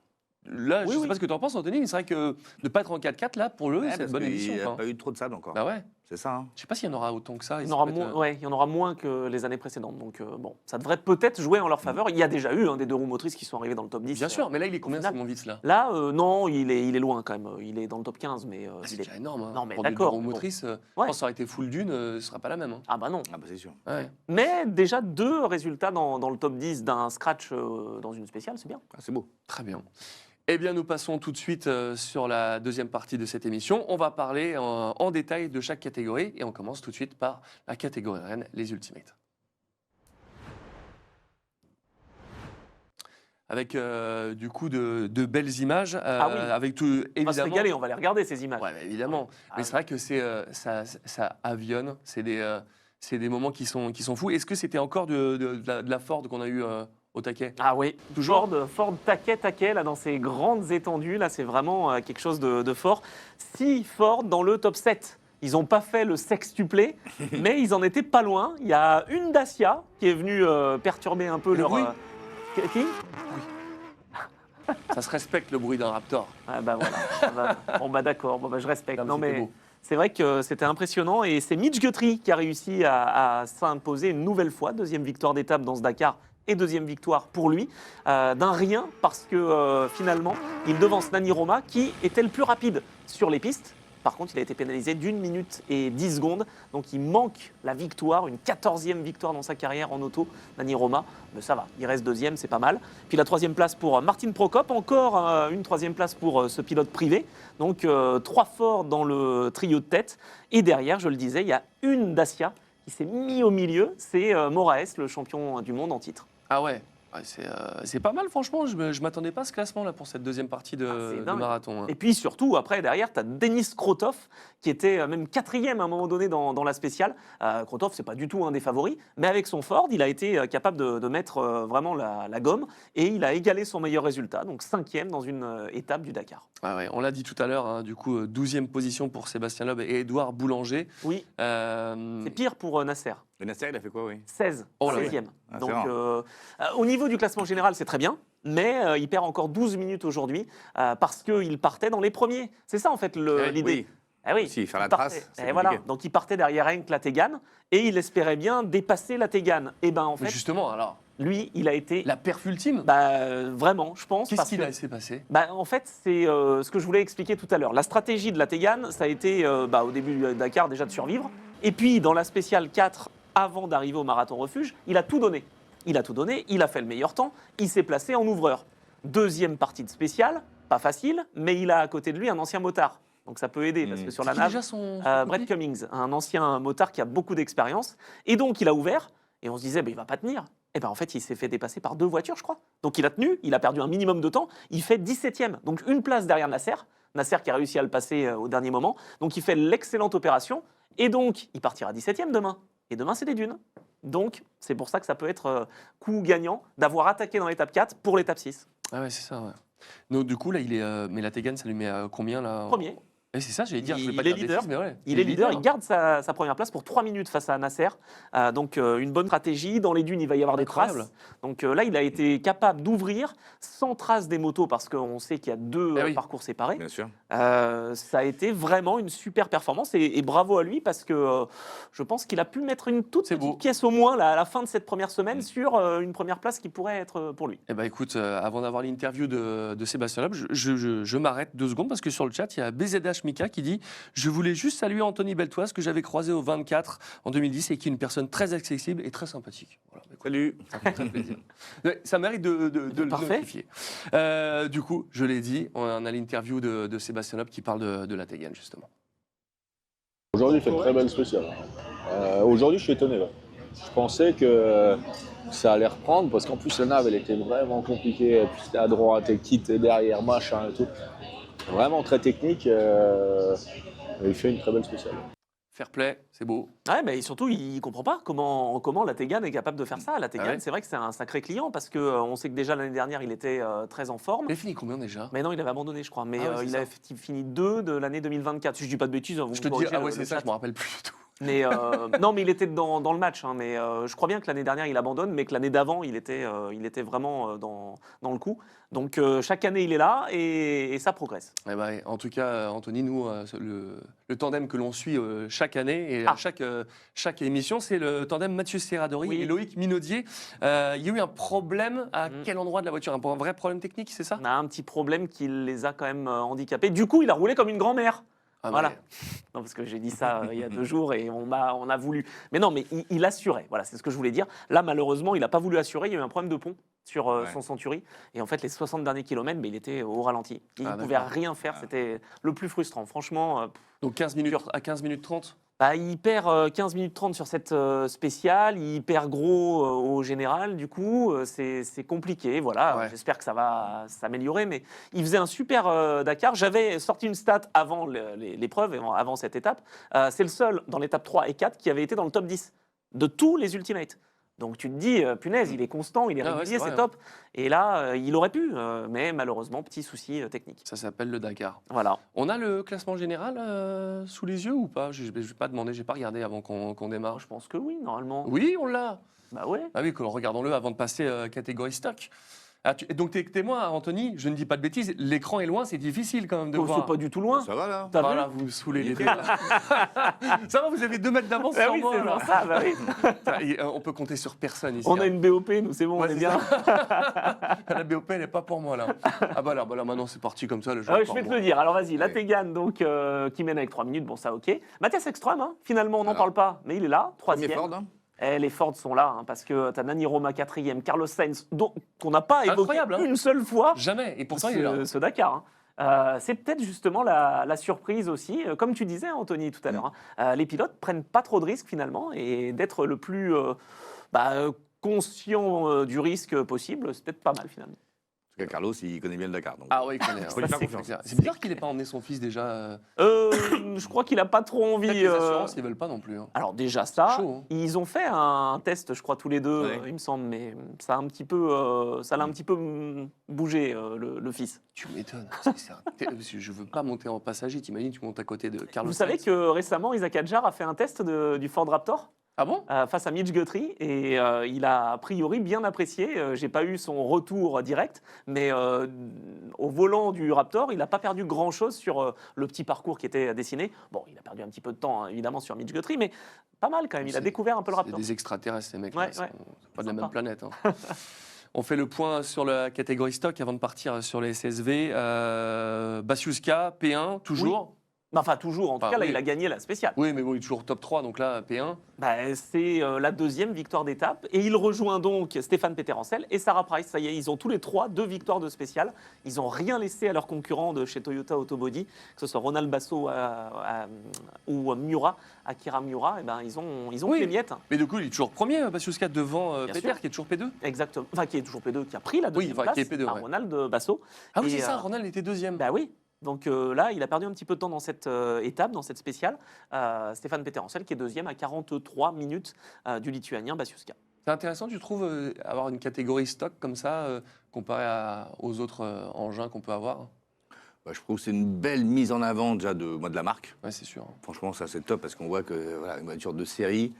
je ne sais pas ce que tu en penses, Anthony, mais c'est vrai que de ne pas être en 4x4, là, pour eux, c'est une bonne édition. Il n'y a quoi. pas eu trop de sable encore. Bah ouais. C'est ça. Hein. Je ne sais pas s'il y en aura autant que ça. Il y en aura moins que les années précédentes. Donc bon, ça devrait peut-être jouer en leur faveur. Il y a déjà eu des 2 roues motrices qui sont arrivées dans le top 10. Bien sûr, mais là, il est combien, Simon Vitz, là? Là, non, il est loin quand même. Il est dans le top 15, mais C'est déjà énorme. Hein. Non, mais pour des 2 d'accord, roues mais bon. motrices, je Ouais. pense que ça aurait été full dune, ce ne sera pas la même. Hein. Ah bah non. Ah bah c'est sûr. Ouais. Mais déjà 2 résultats dans le top 10 d'un scratch dans une spéciale, c'est bien. Ah, c'est beau. Très bien. Eh bien, nous passons tout de suite sur la deuxième partie de cette émission. On va parler en détail de chaque catégorie et on commence tout de suite par la catégorie reine, les Ultimates. Avec du coup de belles images, avec tout On évidemment. va se régaler, on va les regarder ces images. Ouais, bah, évidemment. Ah Mais oui. c'est vrai que ça avionne. C'est des moments qui sont fous. Est-ce que c'était encore de la Ford qu'on a eu au taquet? Ah oui, Toujours. Ford taquet là dans ces grandes étendues, là c'est vraiment quelque chose de fort. 6 Ford dans le top 7. Ils n'ont pas fait le sextuplé, mais ils en étaient pas loin. Il y a une Dacia qui est venue perturber un peu Le leur... bruit. Qui Ça se respecte le bruit d'un Raptor. Ah bah voilà. Bon bah d'accord, je respecte. Non, Non c'était mais beau. c'est vrai que c'était impressionnant et c'est Mitch Guthrie qui a réussi à s'imposer une nouvelle fois, 2e victoire d'étape dans ce Dakar et 2e victoire pour lui, d'un rien parce que finalement il devance Nani Roma qui était le plus rapide sur les pistes. Par contre, il a été pénalisé d'1 minute et 10 secondes. Donc, il manque la victoire, une 14e victoire dans sa carrière en auto, Nani Roma. Mais ça va, il reste 2e, c'est pas mal. Puis la 3e place pour Martin Prokop, encore une 3e place pour ce pilote privé. Donc, 3 forts dans le trio de tête. Et derrière, je le disais, il y a une Dacia qui s'est mis au milieu. C'est Moraes, le champion du monde en titre. Ah ouais. Ouais, c'est pas mal, franchement. Je m'attendais pas à ce classement-là pour cette deuxième partie de dingue. marathon. Hein. Et puis surtout, après, derrière, tu as Denis Krotov, qui était même 4e à un moment donné dans la spéciale. Krotov, c'est pas du tout un des favoris, mais avec son Ford, il a été capable de mettre vraiment la gomme et il a égalé son meilleur résultat, donc 5e dans une étape du Dakar. Ah ouais, on l'a dit tout à l'heure, hein, du coup, 12e position pour Sébastien Loeb et Édouard Boulanger. Oui, c'est pire pour Nasser. Le Nasser, il a fait quoi, oui 16, Oh là 16e. Ah, Donc, c'est au niveau du classement général, c'est très bien, mais il perd encore 12 minutes aujourd'hui parce qu'il partait dans les premiers. C'est ça, en fait, l'idée. Oui. Ah oui, Si, faire la il partait. trace, c'est Et voilà. compliqué. Donc il partait derrière Henk la Tegane et il espérait bien dépasser la Tegane. Et ben en Mais fait, justement, alors, lui, il a été la perf ultime, vraiment, je pense. qu'est-ce parce qu'il que- a laissé passer? En fait, c'est ce que je voulais expliquer tout à l'heure. La stratégie de la Tegane, ça a été au début du Dakar déjà de survivre. Et puis dans la spéciale 4, avant d'arriver au marathon refuge, il a tout donné. il a tout donné, il a fait le meilleur temps, il s'est placé en ouvreur. Deuxième partie de spécial, pas facile, mais il a à côté de lui un ancien motard. Donc ça peut aider, parce que sur la Qui nage, déjà son Brett Cummings, un ancien motard qui a beaucoup d'expérience. Et donc il a ouvert, et on se disait, il va pas tenir. Et ben en fait, il s'est fait dépasser par 2 voitures, je crois. Donc il a tenu, il a perdu un minimum de temps, il fait 17e. Donc une place derrière Nasser. Nasser qui a réussi à le passer au dernier moment. Donc il fait l'excellente opération, et donc il partira 17e demain. Et demain, c'est des dunes. Donc c'est pour ça que ça peut être coup gagnant d'avoir attaqué dans l'étape 4 pour l'étape 6. Ah ouais, c'est ça, ouais. Donc, du coup, là, il est. Mais la Tegane, ça lui met combien, là Premier. C'est ça, j'allais dire. Je voulais Il pas est dire de leader. bêtises, mais ouais. Il est leader, il garde sa première place pour 3 minutes face à Nasser. Donc une bonne stratégie. Dans les dunes, il va y avoir des traces. Incroyable. Donc là, il a été capable d'ouvrir sans trace des motos parce qu'on sait qu'il y a 2 Eh oui. parcours séparés. Bien sûr. Ça a été vraiment une super performance et bravo à lui parce que je pense qu'il a pu mettre une toute C'est petite beau. pièce au moins là, à la fin de cette première semaine sur une première place qui pourrait être pour lui. Eh ben écoute, avant d'avoir l'interview de Sébastien Loeb, je m'arrête 2 secondes parce que sur le chat, il y a BZH Mika qui dit « Je voulais juste saluer Anthony Beltoise que j'avais croisé au 24 en 2010 et qui est une personne très accessible et très sympathique. » Voilà, écoute, Salut. ça fait très plaisir. Ouais, ça mérite de le Parfait. notifier. Du coup, je l'ai dit, on a l'interview de Sébastien Loeb qui parle de la Tegane, justement. Aujourd'hui, il fait une très belle spéciale. Aujourd'hui, je suis étonné. Ouais. Je pensais que ça allait reprendre parce qu'en plus, la nave, elle était vraiment compliquée. Et puis, c'était à droite et quitte derrière, machin et tout. Vraiment très technique. Il fait une très belle spéciale. Fair play, c'est beau. Ouais, mais surtout, il comprend pas comment la Tegane est capable de faire ça. La Tegane, Ah ouais. c'est vrai que c'est un sacré client parce que on sait que déjà l'année dernière, il était très en forme. Il a fini combien déjà? Mais non, il avait abandonné, je crois. Mais Ah ouais, c'est il ça. avait fini 2 de l'année 2024. Si je dis pas de bêtises, vous Je me te dis, corrigez, ah ouais, le c'est ça, chat. je me rappelle plus du tout. Mais non, mais il était dans le match. Hein, mais je crois bien que l'année dernière, il abandonne, mais que l'année d'avant, il était vraiment dans le coup. Donc chaque année, il est là et ça progresse. Eh ben, en tout cas, Anthony, nous, le tandem que l'on suit chaque année et à chaque émission, c'est le tandem Mathieu Serradori Oui. et Loïc Minaudier. Il y a eu un problème à quel endroit de la voiture? Un vrai problème technique, c'est ça? On a un petit problème qui les a quand même handicapés. Du coup, il a roulé comme une grand-mère. Ah, Voilà. mais- Non, parce que j'ai dit ça il y a 2 jours et on a voulu. Mais non, mais il assurait. Voilà, c'est ce que je voulais dire. Là, malheureusement, il n'a pas voulu assurer. Il y a eu un problème de pont sur son Century. Et en fait, les 60 derniers kilomètres, mais il était au ralenti. Il ne Ah, pouvait d'accord. rien faire. C'était le plus frustrant. Franchement, Donc 15 minutes, à 15 minutes 30? il perd 15 minutes 30 sur cette spéciale. Il perd gros au général. Du coup, c'est compliqué. Voilà, Ouais. j'espère que ça va s'améliorer. Mais il faisait un super Dakar. J'avais sorti une stat avant l'épreuve, avant cette étape. C'est le seul dans l'étape 3 et 4 qui avait été dans le top 10 de tous les Ultimates. Donc tu te dis, punaise, il est constant, il est Ah ouais, régulier, c'est c'est vrai, top. Et là, il aurait pu, mais malheureusement, petit souci technique. Ça s'appelle le Dakar. Voilà. On a le classement général sous les yeux ou pas? Je ne vais pas demander, je n'ai pas regardé avant qu'on démarre. Je pense que oui, normalement. Oui, on l'a. Bah ouais. Ah oui, regardons-le avant de passer catégorie stock. Ah, donc t'es témoin, Anthony, je ne dis pas de bêtises, l'écran est loin, c'est difficile quand même de Oh, voir. c'est pas du tout loin. Ça va là T'as Voilà, vu vous me saoulez les deux. là. Ça va, vous avez 2 mètres d'avance Ah sur oui, moi. c'est là. pour ça, bah oui. Putain, on peut compter sur personne ici. On a hein. une BOP, nous, c'est bon, Ouais, on est c'est bien. La BOP, elle n'est pas pour moi là. Ah bah là, maintenant c'est parti comme ça. Le jeu Ah ouais, est je pour vais te moi. le dire. Alors vas-y, la Oui. Tegane, donc, qui mène avec 3 minutes, bon ça ok. Mathias Ekström, hein, finalement on n'en Alors. parle pas, mais il est là, Premier 3e. Ford, hein. Les Ford sont là, hein, parce que tu as Nani Roma 4e, Carlos Sainz, qu'on n'a pas évoqué Incroyable, hein. une seule fois. Jamais, et pourtant il est là. Ce Dakar. Hein. C'est peut-être justement la surprise aussi, comme tu disais Anthony tout à l'heure. Hein. Les pilotes prennent pas trop de risques finalement et d'être le plus conscient du risque possible, c'est peut-être pas mal finalement. En tout cas, Carlos, il connaît bien le Dakar. Donc. Ah oui, il connaît. Faut lui faire c'est confiance. C'est bizarre qu'il n'ait pas emmené son fils déjà. Je crois qu'il a pas trop Peut-être envie. que les assurances, ils veulent pas non plus. Hein. Alors déjà ça, Chaud, hein. ils ont fait un test, je crois tous les deux, Ouais. il me semble, mais ça a un petit peu, ça l'a un petit peu bougé le fils. Tu m'étonnes. Je veux pas monter en passager. T'imagines, tu montes à côté de Carlos. Vous savez Sainz. que récemment, Isaac Hadjar a fait un test du Ford Raptor Ah bon? face à Mitch Guthrie et il a a priori bien apprécié. J'ai pas eu son retour direct, mais au volant du Raptor, il n'a pas perdu grand-chose sur le petit parcours qui était dessiné. Bon, il a perdu un petit peu de temps, hein, évidemment, sur Mitch Guthrie, mais pas mal quand même. Il a C'est- découvert un peu le C'est Raptor. des extraterrestres, ces mecs. Ouais, C'est ouais. pas de la Sympa. même planète. Hein. On fait le point sur la catégorie stock avant de partir sur les SSV. Basiuska, P1, toujours. Enfin, toujours. En tout Enfin, cas, là, oui. il a gagné la spéciale. Oui, mais bon, il est toujours top 3, donc là, P1. C'est la deuxième victoire d'étape. Et il rejoint donc Stéphane Peterencel et Sarah Price. Ça y est, ils ont tous les trois 2 victoires de spécial. Ils n'ont rien laissé à leurs concurrents de chez Toyota Autobody, que ce soit Ronald Basso ou Miura, Akira Miura. Et ben, ils ont Oui. que les miettes. Mais du coup, il est toujours premier, Bassiuska, devant Bien Peter, sûr. qui est toujours P2. Exactement. Enfin, qui est toujours P2, qui a pris la deuxième enfin, place qui est P2, à ouais. Ronald Basso. Ah oui, Et, c'est ça, Ronald était deuxième. Bah oui. Donc là, il a perdu un petit peu de temps dans cette étape, dans cette spéciale. Stéphane Peterencel, qui est deuxième à 43 minutes du Lituanien Bassiuska. C'est intéressant, tu trouves, avoir une catégorie stock comme ça, comparé aux autres engins qu'on peut avoir. Bah, je trouve que c'est une belle mise en avant déjà de la marque. Ouais, c'est sûr. Franchement, ça c'est top parce qu'on voit que voilà, une voiture de série.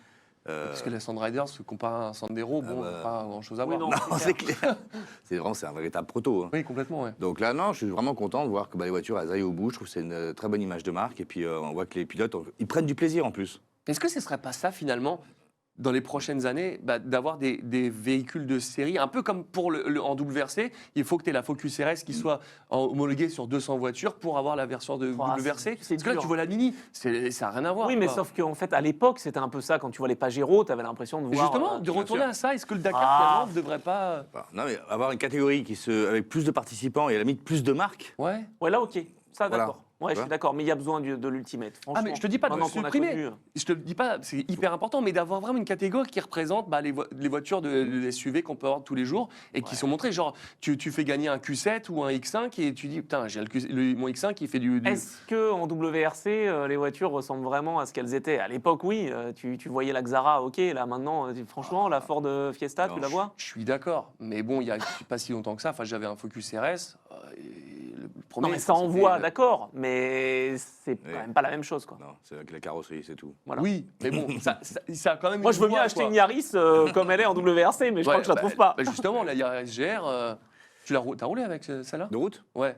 Parce que la Sandriders, comparé à un Sandero, bon, bah, pas grand-chose à oui, voir. non. Non, c'est clair. C'est un véritable proto. Hein. Oui, complètement, ouais. Donc là, non, je suis vraiment content de voir que les voitures elles aillent au bout. Je trouve que c'est une très bonne image de marque. Et puis on voit que les pilotes, ils prennent du plaisir en plus. Est-ce que ce ne serait pas ça, finalement, dans les prochaines années, d'avoir des véhicules de série, un peu comme en WRC, il faut que tu aies la Focus RS qui soit homologuée sur 200 voitures pour avoir la version de Oh, WRC. c'est Parce que là, dur. tu vois la Mini, ça n'a rien à voir. Oui, mais quoi. sauf qu'en fait, à l'époque, c'était un peu ça. Quand tu vois les Pajero, tu avais l'impression de Mais voir. justement, de bien retourner sûr. à ça, est-ce que le Dakar, Ah. finalement, ne devrait pas... Enfin, non, mais avoir une catégorie avec plus de participants et à la limite plus de marques. Ouais. Ouais, là, ok. Ça, Voilà. d'accord. Ouais, je Tu suis d'accord. Mais il y a besoin de l'ultimate. Ah, mais je te dis pas de Maintenant qu'on a supprimer. connu, Je te le dis pas, c'est hyper important, mais d'avoir vraiment une catégorie qui représente les voitures de SUV qu'on peut avoir tous les jours et qui Ouais. sont montrées. Genre, tu fais gagner un Q7 ou un X5 et tu dis, putain, j'ai mon X5 qui fait du... Est-ce qu'en WRC, les voitures ressemblent vraiment à ce qu'elles étaient? À l'époque, oui. Tu voyais la Xara, ok. Là, maintenant, franchement, la Ford Fiesta, Non, tu la vois? Je suis d'accord, mais bon, il y a pas si longtemps que ça. Enfin, j'avais un Focus RS. Et le premier, Non, mais ça c'était- envoie, d'accord. Mais c'est quand Oui. même pas la même chose, quoi. Non, c'est avec la carrosserie, c'est tout. Voilà. Oui, mais bon, ça a quand même. Moi, une je veux bien voix, acheter quoi. une Yaris comme elle est en WRC, mais je crois que je la trouve pas. Bah justement, la Yaris GR, t'as roulé avec celle-là? De route? Ouais.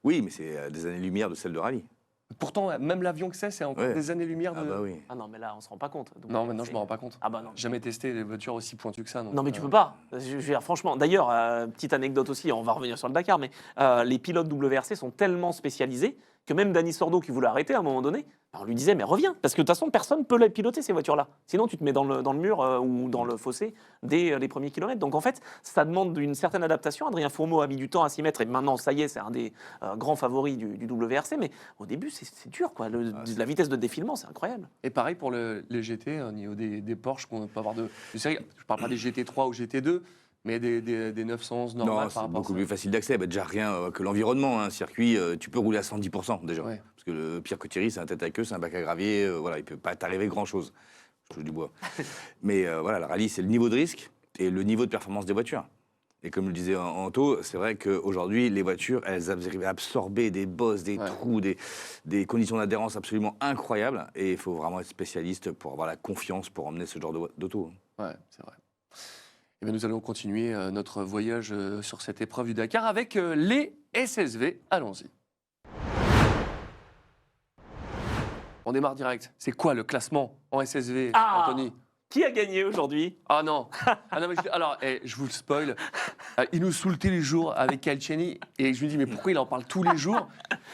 Oui, mais c'est des années-lumière de celle de rallye. Pourtant, même l'avion que c'est encore Ouais. des années-lumière de. Ah bah oui. Ah non, mais là, on se rend pas compte. Non, maintenant je me rends pas compte. Ah bah non. Jamais testé des voitures aussi pointues que ça. Donc, Non, mais tu peux pas. Je veux dire, franchement, d'ailleurs, petite anecdote aussi, on va revenir sur le Dakar, mais les pilotes WRC sont tellement spécialisés que même Dani Sordo, qui voulait arrêter à un moment donné, on lui disait, mais reviens, parce que de toute façon, personne ne peut les piloter, ces voitures-là. Sinon, tu te mets dans le mur ou dans le fossé dès les premiers kilomètres. Donc, en fait, ça demande une certaine adaptation. Adrien Fourmeau a mis du temps à s'y mettre, et maintenant, ça y est, c'est un des grands favoris du WRC, mais au début, c'est dur, quoi. La vitesse de défilement, c'est incroyable. Et pareil pour les GT, au niveau des Porsche qu'on peut avoir de série. Je parle pas des GT3 ou GT2, mais des 911 normales Non, par c'est rapport à beaucoup ça. plus facile d'accès. Bah, déjà, rien que l'environnement. Un circuit, tu peux rouler à 110% déjà. Ouais. Parce que le pire que Thierry, c'est un tête à queue, c'est un bac à gravier. Voilà, il peut pas t'arriver grand-chose. Je touche du bois. Mais voilà, le rallye, c'est le niveau de risque et le niveau de performance des voitures. Et comme le disait Anto, c'est vrai qu'aujourd'hui, les voitures, elles arrivent à absorber des bosses, des trous, des conditions d'adhérence absolument incroyables. Et il faut vraiment être spécialiste pour avoir la confiance pour emmener ce genre d'auto. Ouais, c'est vrai. Et bien, nous allons continuer notre voyage sur cette épreuve du Dakar avec les SSV. Allons-y. On démarre direct. C'est quoi le classement en SSV, Ah Anthony? Qui a gagné aujourd'hui? Ah non. Ah non mais alors, je vous le spoil. Il nous saoule tous les jours avec Kyle Cheney et je me dis mais pourquoi il en parle tous les jours?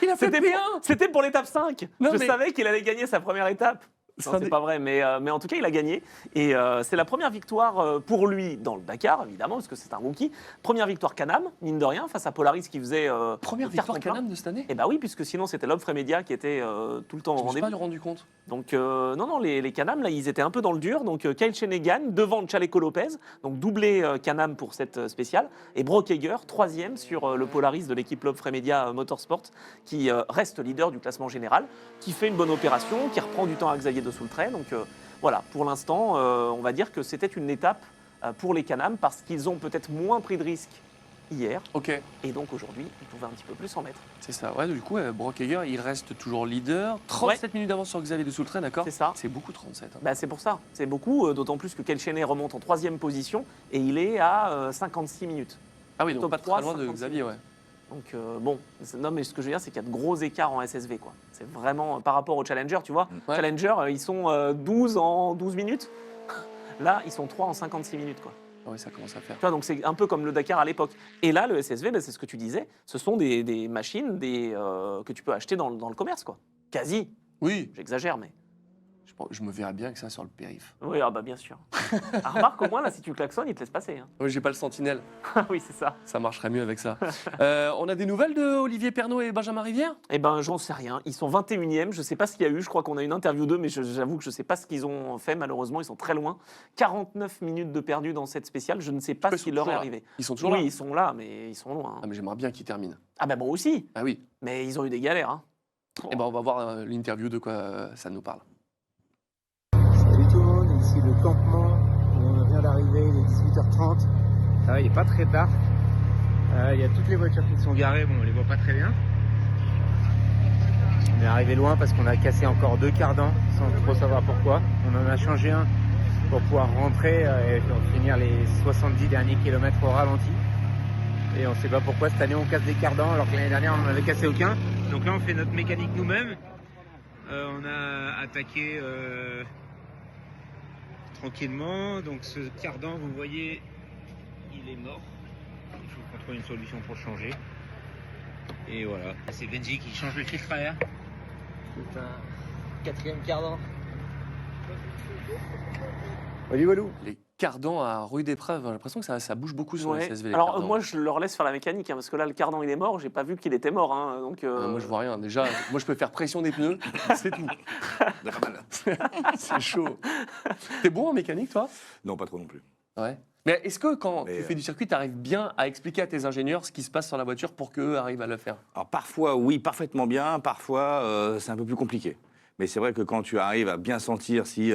Il a fait C'était bien. C'était pour l'étape 5. Non, Je mais- savais qu'il allait gagner sa première étape. Non, Ça c'est n'est- pas vrai, mais en tout cas, il a gagné. Et c'est la première victoire pour lui dans le Dakar, évidemment, parce que c'est un rookie. Première victoire Can-Am, mine de rien, face à Polaris qui faisait. Première le carton victoire plein. Can-Am de cette année? Et bah oui, puisque sinon c'était l'Opfray Media qui était tout le temps au Je me suis rendez-vous. pas rendu compte. Donc non, les Can-Am, là, ils étaient un peu dans le dur. Donc Kyle Cheney gagne devant Chaleco Lopez, donc doublé Can-Am pour cette spéciale. Et Brock Hager, troisième sur le Polaris de l'équipe L'Opfray Media Motorsport, qui reste leader du classement général, qui fait une bonne opération, qui reprend du temps à Xavier de Soultray. Donc voilà, pour l'instant, on va dire que c'était une étape pour les Can-Am parce qu'ils ont peut-être moins pris de risques hier. Ok, Et donc aujourd'hui, ils pouvaient un petit peu plus en mettre. c'est ça. Ouais, du coup, Brock Hager, il reste toujours leader. 37 minutes d'avance sur Xavier de Soultray, d'accord? C'est ça. C'est beaucoup 37. Hein. Bah, c'est pour ça, c'est beaucoup, d'autant plus que Kyle Cheney remonte en troisième position et il est à 56 minutes. Ah oui, donc top pas très 3, loin de 56. Xavier, ouais. Donc bon, non mais ce que je veux dire, c'est qu'il y a de gros écarts en SSV, quoi. C'est vraiment par rapport au Challenger, tu vois. Ouais. Challenger, ils sont 12 en 12 minutes. Là, ils sont 3 en 56 minutes, quoi. Ah ouais, ça commence à faire. Tu vois, donc c'est un peu comme le Dakar à l'époque. Et là, le SSV, bah, c'est ce que tu disais, ce sont des machines que tu peux acheter dans le commerce, quoi. Quasi. Oui, J'exagère, mais. je me verrais bien avec ça sur le périph'. Oui, ah bah bien sûr. Ah, remarque, au moins, là, si tu klaxonnes, il te laisse passer. Hein. Oui, j'ai pas le sentinelle, Ah oui, c'est ça. ça marcherait mieux avec ça. On a des nouvelles de Olivier Pernaut et Benjamin Rivière? Eh ben, j'en sais rien. Ils sont 21e. Je sais pas ce qu'il y a eu. Je crois qu'on a une interview d'eux, mais j'avoue que je sais pas ce qu'ils ont fait. Malheureusement, ils sont très loin. 49 minutes de perdu dans cette spéciale. Je ne sais pas Ils ce qui sont leur est toujours là. arrivé. Ils sont toujours Oui, là. ils sont là, mais ils sont loin. Ah, mais j'aimerais bien qu'ils terminent. Ah ben moi aussi. Ah oui. Mais ils ont eu des galères. Hein. Eh ben, on va voir l'interview de quoi ça nous parle. Salut tout le monde, ici le campement. On vient d'arriver, il est 18h30. Ça va, il n'est pas très tard. Il y a toutes les voitures qui sont garées, bon, on les voit pas très bien. On est arrivé loin parce qu'on a cassé encore 2 cardans sans trop savoir pourquoi. On en a changé un pour pouvoir rentrer et finir les 70 derniers kilomètres au ralenti. Et on ne sait pas pourquoi cette année on casse des cardans alors que l'année dernière on n'en avait cassé aucun. Donc là on fait notre mécanique nous-mêmes. On a attaqué tranquillement. Donc ce cardan, vous voyez, il est mort. Il faut qu'on trouve une solution pour le changer. Et voilà. C'est Benji qui change le filtre à air. C'est un 4e cardan. Walou walou. Les cardans à rude épreuve, j'ai l'impression que ça bouge beaucoup sur Ouais. le CSV. Les Alors cardans. moi, je leur laisse faire la mécanique, hein, parce que là, le cardan, il est mort. J'ai pas vu qu'il était mort. Hein, donc, Moi, je vois rien. Déjà, moi, je peux faire pression des pneus, c'est tout. Pas mal. C'est chaud. T'es bon en mécanique, toi? Non, pas trop non plus. Ouais. Mais est-ce que quand Mais, tu fais du circuit, tu arrives bien à expliquer à tes ingénieurs ce qui se passe sur la voiture pour qu'eux arrivent à le faire? Alors parfois, oui, parfaitement bien. Parfois, c'est un peu plus compliqué. Mais c'est vrai que quand tu arrives à bien sentir si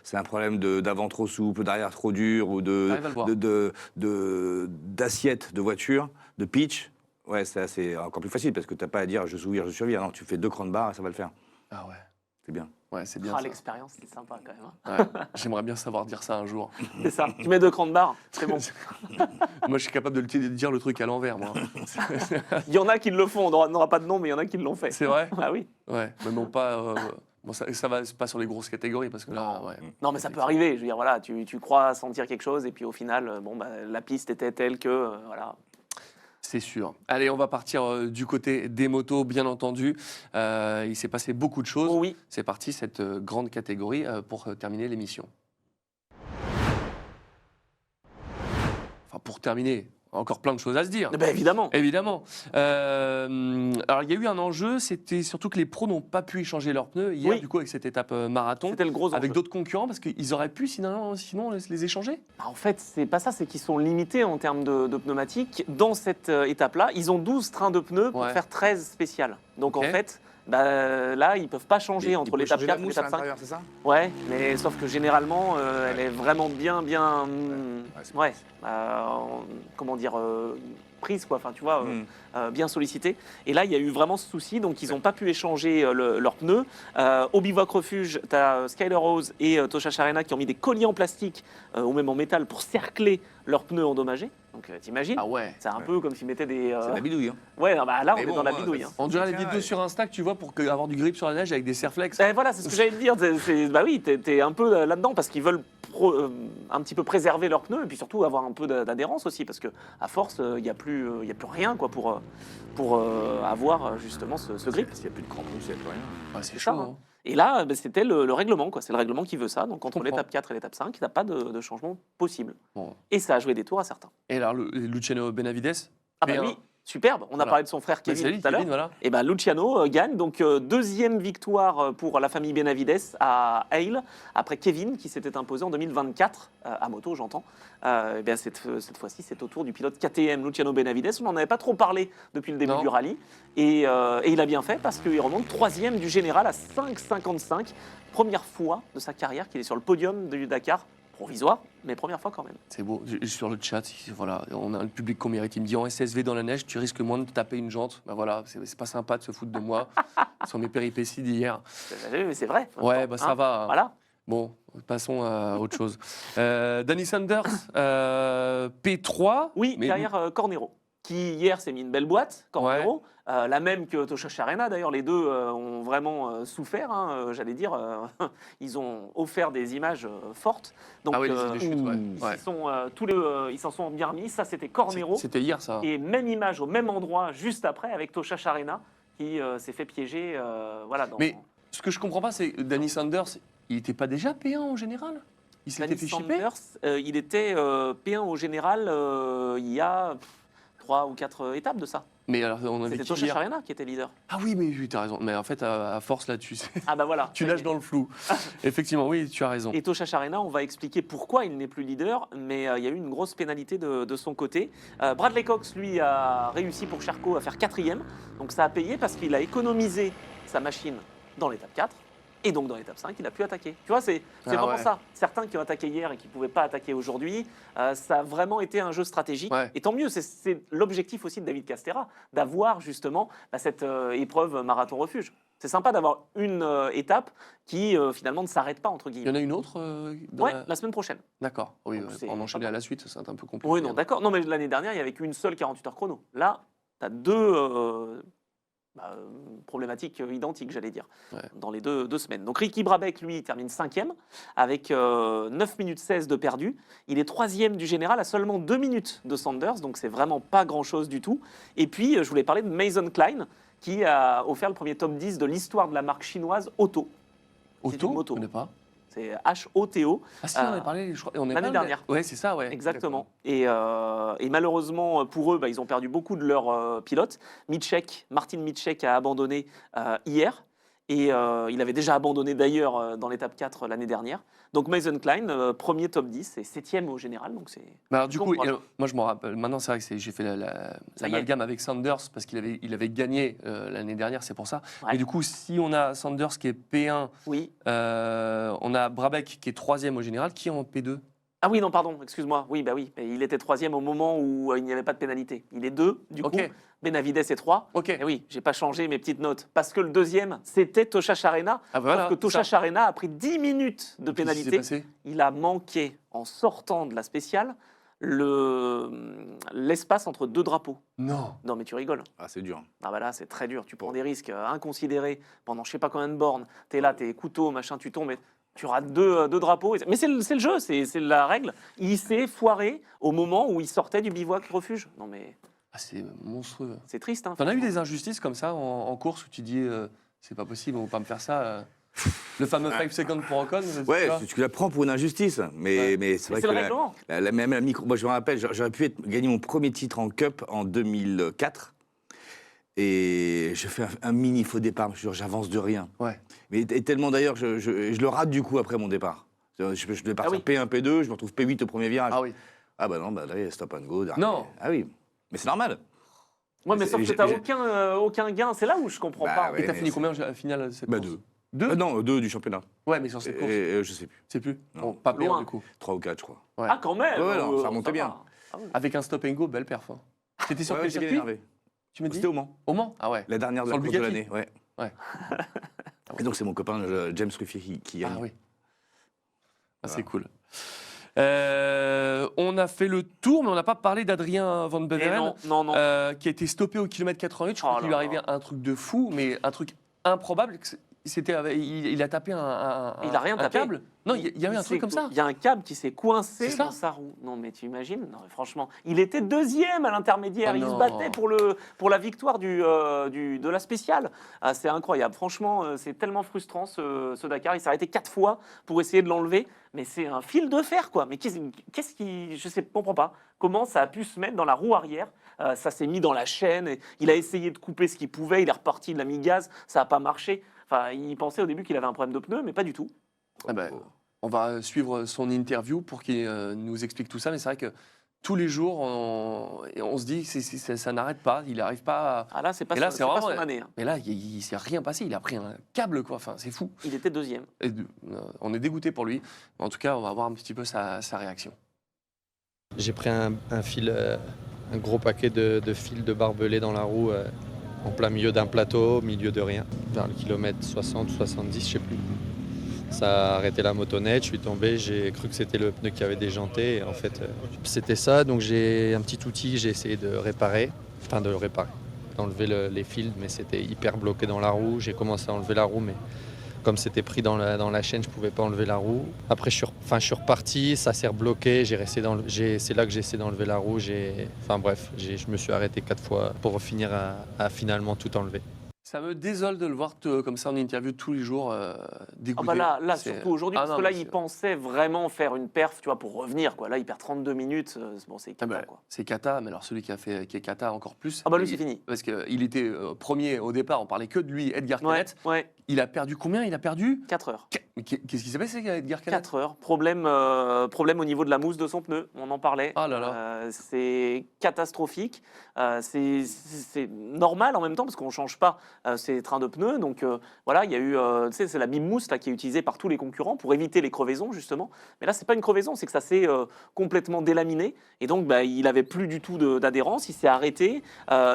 c'est un problème d'avant trop souple, d'arrière trop dur ou T'arrives à le voir. d'assiette de voiture, de pitch, ouais, c'est encore plus facile parce que tu n'as pas à dire je souvire, je survire. Non, tu fais 2 crans de barre et ça va le faire. Ah ouais. C'est bien. Ouais, c'est bien ah, ça. l'expérience, c'est sympa quand même. Hein. Ouais. J'aimerais bien savoir dire ça un jour. C'est ça. Tu mets 2 crans de barre, c'est bon. Moi, je suis capable de dire le truc à l'envers, moi. Il y en a qui le font. On n'aura pas de nom, mais il y en a qui l'ont fait. C'est vrai? Ah oui. Ouais, mais non pas... Bon, ça va c'est pas sur les grosses catégories, parce que là, ouais. Non, mais ça peut arriver. Je veux dire, voilà, tu crois sentir quelque chose, et puis au final, bon, bah, la piste était telle que, voilà. C'est sûr. Allez, on va partir du côté des motos, bien entendu. Il s'est passé beaucoup de choses. Oh oui. C'est parti, cette grande catégorie, pour terminer l'émission. Enfin, pour terminer, encore plein de choses à se dire. Eh ben, évidemment. Évidemment. Alors, il y a eu un enjeu, c'était surtout que les pros n'ont pas pu échanger leurs pneus hier, Oui. du coup, avec cette étape marathon, C'était le gros avec enjeu. d'autres concurrents, parce qu'ils auraient pu, sinon les échanger. Bah, en fait, c'est pas ça, c'est qu'ils sont limités en termes de pneumatiques. Dans cette étape-là, ils ont 12 trains de pneus pour Ouais. faire 13 spéciales. Donc Ok. en fait, bah, là, ils peuvent pas changer entre l'étape 4 et et l'étape 5. c'est ça? Ouais, mais sauf que généralement, elle est vraiment bien, c'est ouais, comment dire, prise quoi. Enfin, tu vois, bien sollicitée. Et là, il y a eu vraiment ce souci, donc ils n'ont pas pu échanger leurs pneus. Au bivouac refuge, tu as Skyler Rose et Tosha Sharena qui ont mis des colliers en plastique ou même en métal pour cercler leurs pneus endommagés. Donc t'imagines, Ah ouais. c'est un peu comme s'ils mettaient des. C'est de la bidouille. Hein. Ouais, non, bah, là, on Mais est bon, dans la moi, bidouille. Hein. On dirait les Tiens, vidéos sur Insta que tu vois pour avoir du grip sur la neige avec des serflex. Ben voilà, c'est ce que j'allais te dire. Bah oui, t'es un peu là-dedans parce qu'ils veulent un petit peu préserver leurs pneus et puis surtout avoir un peu d'adhérence aussi parce que à force, il n'y a plus rien quoi pour avoir justement ce grip. S'il n'y a plus de crampons, c'est plus rien. Ah, c'est C'est chaud. ça, hein. Hein. Et là, ben, c'était le règlement quoi. C'est le règlement qui veut ça. Donc entre comprends. l'étape 4 et l'étape 5, il n'y a pas de changement possible. Bon. Et ça a joué des tours à certains. Et alors, Luciano Benavides. Ah bah P1. oui, superbe. On a Voilà. parlé de son frère C'est Kevin lui, tout à l'heure. Kevin, voilà. Et ben Luciano gagne, donc deuxième victoire pour la famille Benavides à Hale, après Kevin qui s'était imposé en 2024, à moto j'entends. Et bien cette fois-ci c'est au tour du pilote KTM Luciano Benavides, on n'en avait pas trop parlé depuis le début Non. du rallye, et il a bien fait parce qu'il remonte troisième du général à 5,55, première fois de sa carrière qu'il est sur le podium du Dakar, provisoire, mais première fois quand même. C'est beau. Sur le chat, voilà, on a le public qu'on mérite. Il me dit en SSV dans la neige, tu risques moins de taper une jante. Ben voilà, c'est pas sympa de se foutre de moi sur mes péripéties d'hier. Mais c'est vrai. en Ouais, même temps, bah ça hein. va. Voilà. Bon, passons à autre chose. Danny Sanders, P3. Oui, mais derrière Cornero, qui hier s'est mis une belle boîte, Cornero, la même que Tosha Sharena. D'ailleurs, les deux ont vraiment souffert, hein, j'allais dire. Ils ont offert des images fortes. Donc, Ah oui, les îles de chute, ouais. ils Ouais. sont, ils s'en sont bien remis. Ça, c'était Cornero. C'était hier, ça. Et même image au même endroit, juste après, avec Tosha Sharena, qui s'est fait piéger. Voilà, Mais ce que je comprends pas, c'est que Danny Sanders, il n'était pas déjà P1 en général? Il s'était Danny fait chipper? Sanders, il était P1 au général il y a 3 ou 4 étapes de ça. Mais alors, on a vu C'était qui Tosha hier? Charena qui était leader. Ah oui, mais oui, tu as raison. Mais en fait, à force, là, Ah bah voilà. tu nages dans le flou. Effectivement, oui, tu as raison. Et Tosha Charena, on va expliquer pourquoi il n'est plus leader, mais il y a eu une grosse pénalité de son côté. Bradley Cox, lui, a réussi pour Charcot à faire 4e, donc ça a payé parce qu'il a économisé sa machine dans l'étape 4, et donc dans l'étape 5, il a pu attaquer. Tu vois, c'est vraiment ouais. ça. Certains qui ont attaqué hier et qui ne pouvaient pas attaquer aujourd'hui, ça a vraiment été un jeu stratégique. Ouais. Et tant mieux, c'est l'objectif aussi de David Castera, d'avoir justement cette épreuve marathon-refuge. C'est sympa d'avoir une étape qui finalement ne s'arrête pas, entre Il y guillemets. en a une autre dans Ouais, la- la semaine prochaine. D'accord. Oui, Donc, c'est en enchaîner pas à mal. la suite, ça c'est un peu compliqué. Oui, non, d'accord. Non, mais l'année dernière, il n'y avait qu'une seule 48 heures chrono. Là, tu as deux problématiques identiques, j'allais dire, Ouais. dans les deux semaines. Donc Ricky Brabec, lui, termine 5e avec 9 minutes 16 de perdu. Il est 3e du général à seulement 2 minutes de Sanders, donc c'est vraiment pas grand-chose du tout. Et puis, je voulais parler de Mason Klein, qui a offert le premier top 10 de l'histoire de la marque chinoise Auto. C'est Auto, une moto. je connais pas. C'est H-O-T-O. Ah si, on en a parlé, je crois. On est l'année pas- dernière. Ouais, c'est ça, ouais. Exactement. Et malheureusement pour eux, ils ont perdu beaucoup de leurs pilotes. Martin Mitschek a abandonné hier. Et il avait déjà abandonné d'ailleurs dans l'étape 4 l'année dernière. Donc Mason Klein, premier top 10 et 7e au général. Donc c'est Mais alors, du coup, Comprends. moi je me rappelle, maintenant c'est vrai que j'ai fait Ça y est. l'amalgame avec Sanders parce il avait gagné l'année dernière, c'est pour ça. Ouais. Mais du coup, si on a Sanders qui est P1, oui. on a Brabec qui est 3e au général, qui est en P2? Ah oui, non, pardon, excuse-moi. Oui, bah oui. Mais il était 3e au moment où il n'y avait pas de pénalité. Il est 2, du Ok. coup. Benavides est 3. Ok. Et oui, j'ai pas changé mes petites notes. Parce que le deuxième, c'était Tosha Charena. Ah voilà. Sauf que Tosha ça. Charena a pris 10 minutes de Qu'est-ce qui s'est pénalité. passé? Il a manqué, en sortant de la spéciale, l'espace entre deux drapeaux. Non. Non, mais tu rigoles. Ah, c'est dur. Ah bah là, c'est très dur. Tu prends des risques inconsidérés pendant je sais pas combien de bornes. T'es là, t'es couteau, machin, tu tombes. Et tu rates deux drapeaux. Mais c'est le jeu, c'est la règle. Il s'est foiré au moment où il sortait du bivouac refuge. Non mais Ah, c'est monstrueux. c'est triste. Hein, T'en as eu des injustices comme ça en course où tu dis c'est pas possible, on va pas me faire ça. Le fameux 5 seconds pour Ocon. Ouais, tu vois tu la prends pour une injustice. Mais, Ouais. mais c'est Mais vrai c'est que le règlement. même la micro. Moi, je me rappelle, j'aurais pu gagner mon premier titre en Cup en 2004. Et je fais un mini faux départ. Je jure, j'avance de rien. Ouais. Mais et tellement d'ailleurs, je le rate du coup après mon départ. Je devais partir Ah oui. P1, P2, je me retrouve P8 au premier virage. Ah oui. Ah bah non, bah là, stop and go. Non. Ah oui. Mais c'est normal. Ouais, mais C'est- sauf que j'ai- t'as j'ai- aucun gain. C'est là où je comprends Bah pas. ouais. Et t'as mais fini c'est- combien au final cette Bah course 2. Deux Non, 2 du championnat. Ouais, mais sur cette course, Je sais plus. c'est plus. Non. Bon, pas payant Loin. du coup. 3 ou 4, je crois. Ouais. Ah quand même. Ouais, non, ça remontait va. bien. Ah oui. Avec un stop and go, belle perf. Hein. T'étais sur Ouais, quel j'ai bien circuit énervé. Tu me dis C'était au Mans. Au Mans. Ah ouais. La dernière de Sur la le course de Bugatti. l'année. Ouais. Ouais. Et donc, c'est mon copain James Ruffier qui gagne. Ah oui. Ah, c'est Voilà. cool. On a fait le tour, mais on n'a pas parlé d'Adrien Van Et Beveren, non. qui a été stoppé au kilomètre 88. Je crois Oh qu'il là lui arrivait là. un truc de fou, mais un truc improbable. Il a tapé Il a rien un tapé. câble. Non, il y avait un truc comme ça. Il y a un câble qui s'est coincé C'est ça. dans sa roue. Non, mais tu imagines? Non, mais franchement, il était deuxième à l'intermédiaire. Oh Il se non. battait pour la victoire de la spéciale. Ah, c'est incroyable. Franchement, c'est tellement frustrant ce Dakar. Il s'est arrêté 4 fois pour essayer de l'enlever. Mais c'est un fil de fer, quoi. Mais qu'est-ce qui. Je ne comprends pas. Comment ça a pu se mettre dans la roue arrière? Ça s'est mis dans la chaîne. Et il a essayé de couper ce qu'il pouvait. Il est reparti, il a mis gaz. Ça n'a pas marché. Enfin, il pensait au début qu'il avait un problème de pneu, mais pas du tout. Ah ben, on va suivre son interview pour qu'il nous explique tout ça. Mais c'est vrai que tous les jours, on se dit que ça n'arrête pas. Il n'arrive pas à... Ah là, c'est pas, Et là, c'est c'est pas vraiment- son année. Hein. Mais là, il ne s'est rien passé. Il a pris un câble, quoi. Enfin, c'est fou. Il était deuxième. On est dégoûté pour lui. En tout cas, on va voir un petit peu sa réaction. J'ai pris un fil, un gros paquet de fils de barbelés dans la roue en plein milieu d'un plateau, au milieu de rien, vers le kilomètre 60 ou 70, je sais plus. Ça a arrêté la motoneige, je suis tombé, j'ai cru que c'était le pneu qui avait déjanté. Et en fait, c'était ça, donc j'ai un petit outil, j'ai essayé d'enlever les fils, mais c'était hyper bloqué dans la roue. J'ai commencé à enlever la roue, mais comme c'était pris dans la chaîne, je ne pouvais pas enlever la roue. Après, je suis reparti, ça s'est rebloqué. C'est là que j'ai essayé d'enlever la roue. Je me suis arrêté 4 fois pour finir à finalement tout enlever. Ça me désole de le voir comme ça en interview tous les jours, dégoûté. Ah bah là C'est- surtout aujourd'hui, Ah parce non, que là, mais il c'est- pensait vraiment faire une perf, tu vois, pour revenir, quoi. Là, il perd 32 minutes, bon, c'est Ah cata, bah, quoi. c'est Kata, mais alors celui qui est Kata encore plus. Ah bah lui, Et- c'est fini. Parce qu'il était premier au départ, on parlait que de lui, Edgar Ouais, Canet. ouais, Il a perdu combien? Il a perdu 4 heures. Mais qu'est-ce qui s'est passé avec Edgar Canet? 4 heures. Problème au niveau de la mousse de son pneu, on en parlait. Ah là là. C'est catastrophique. C'est normal en même temps parce qu'on ne change pas ces trains de pneus. Donc voilà, il y a eu, tu sais, c'est la mousse là, qui est utilisée par tous les concurrents pour éviter les crevaisons justement. Mais là, c'est pas une crevaison, c'est que ça s'est complètement délaminé. Et donc, bah, il avait plus du tout d'adhérence, il s'est arrêté.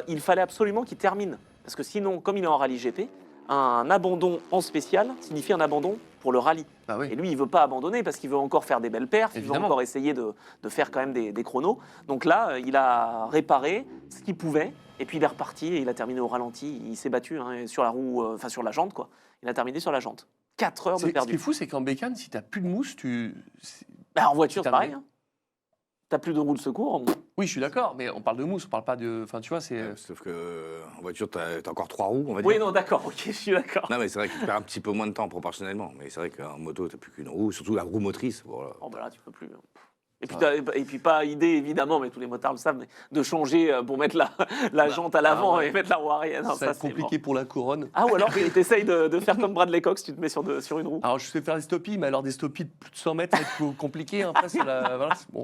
Il fallait absolument qu'il termine. Parce que sinon, comme il est en rallye GP, un abandon en spécial signifie un abandon pour le rallye. Ah oui. Et lui, il veut pas abandonner parce qu'il veut encore faire des belles perfs, il veut Évidemment. encore essayer de faire quand même des chronos. Donc là, il a réparé ce qu'il pouvait, et puis il est reparti et il a terminé au ralenti. Il s'est battu sur la roue, enfin sur la jante, quoi. Il a terminé sur la jante. 4 heures de Ce qui est perdu. fou, c'est qu'en bécane, si t'as plus de mousse, Bah, en voiture, c'est c'est pareil. terminé. Hein. T'as plus de roue de secours. Oui, je suis d'accord, mais on parle de mousse, on parle pas de. Enfin, tu vois, c'est. Sauf que en voiture, t'as encore 3 roues, on va dire. Oui, non, d'accord, ok, je suis d'accord. Non, mais c'est vrai que tu perds un petit peu moins de temps proportionnellement. Mais c'est vrai qu'en moto, t'as plus qu'une roue, surtout la roue motrice. Voilà. Oh, bah là, tu peux plus. Et puis, et puis pas idée, évidemment, mais tous les motards le savent, mais de changer pour mettre la jante à l'avant ouais. et mettre la roue arrière. Non, ça va être c'est compliqué mort. pour la couronne. Ah, ou alors tu essayes de faire comme Bradley Cox, tu te mets sur une roue. Alors, je sais faire des stoppies, mais alors des stoppies de plus de 100 mètres, ça va être compliqué. Hein, après, voilà, c'est bon.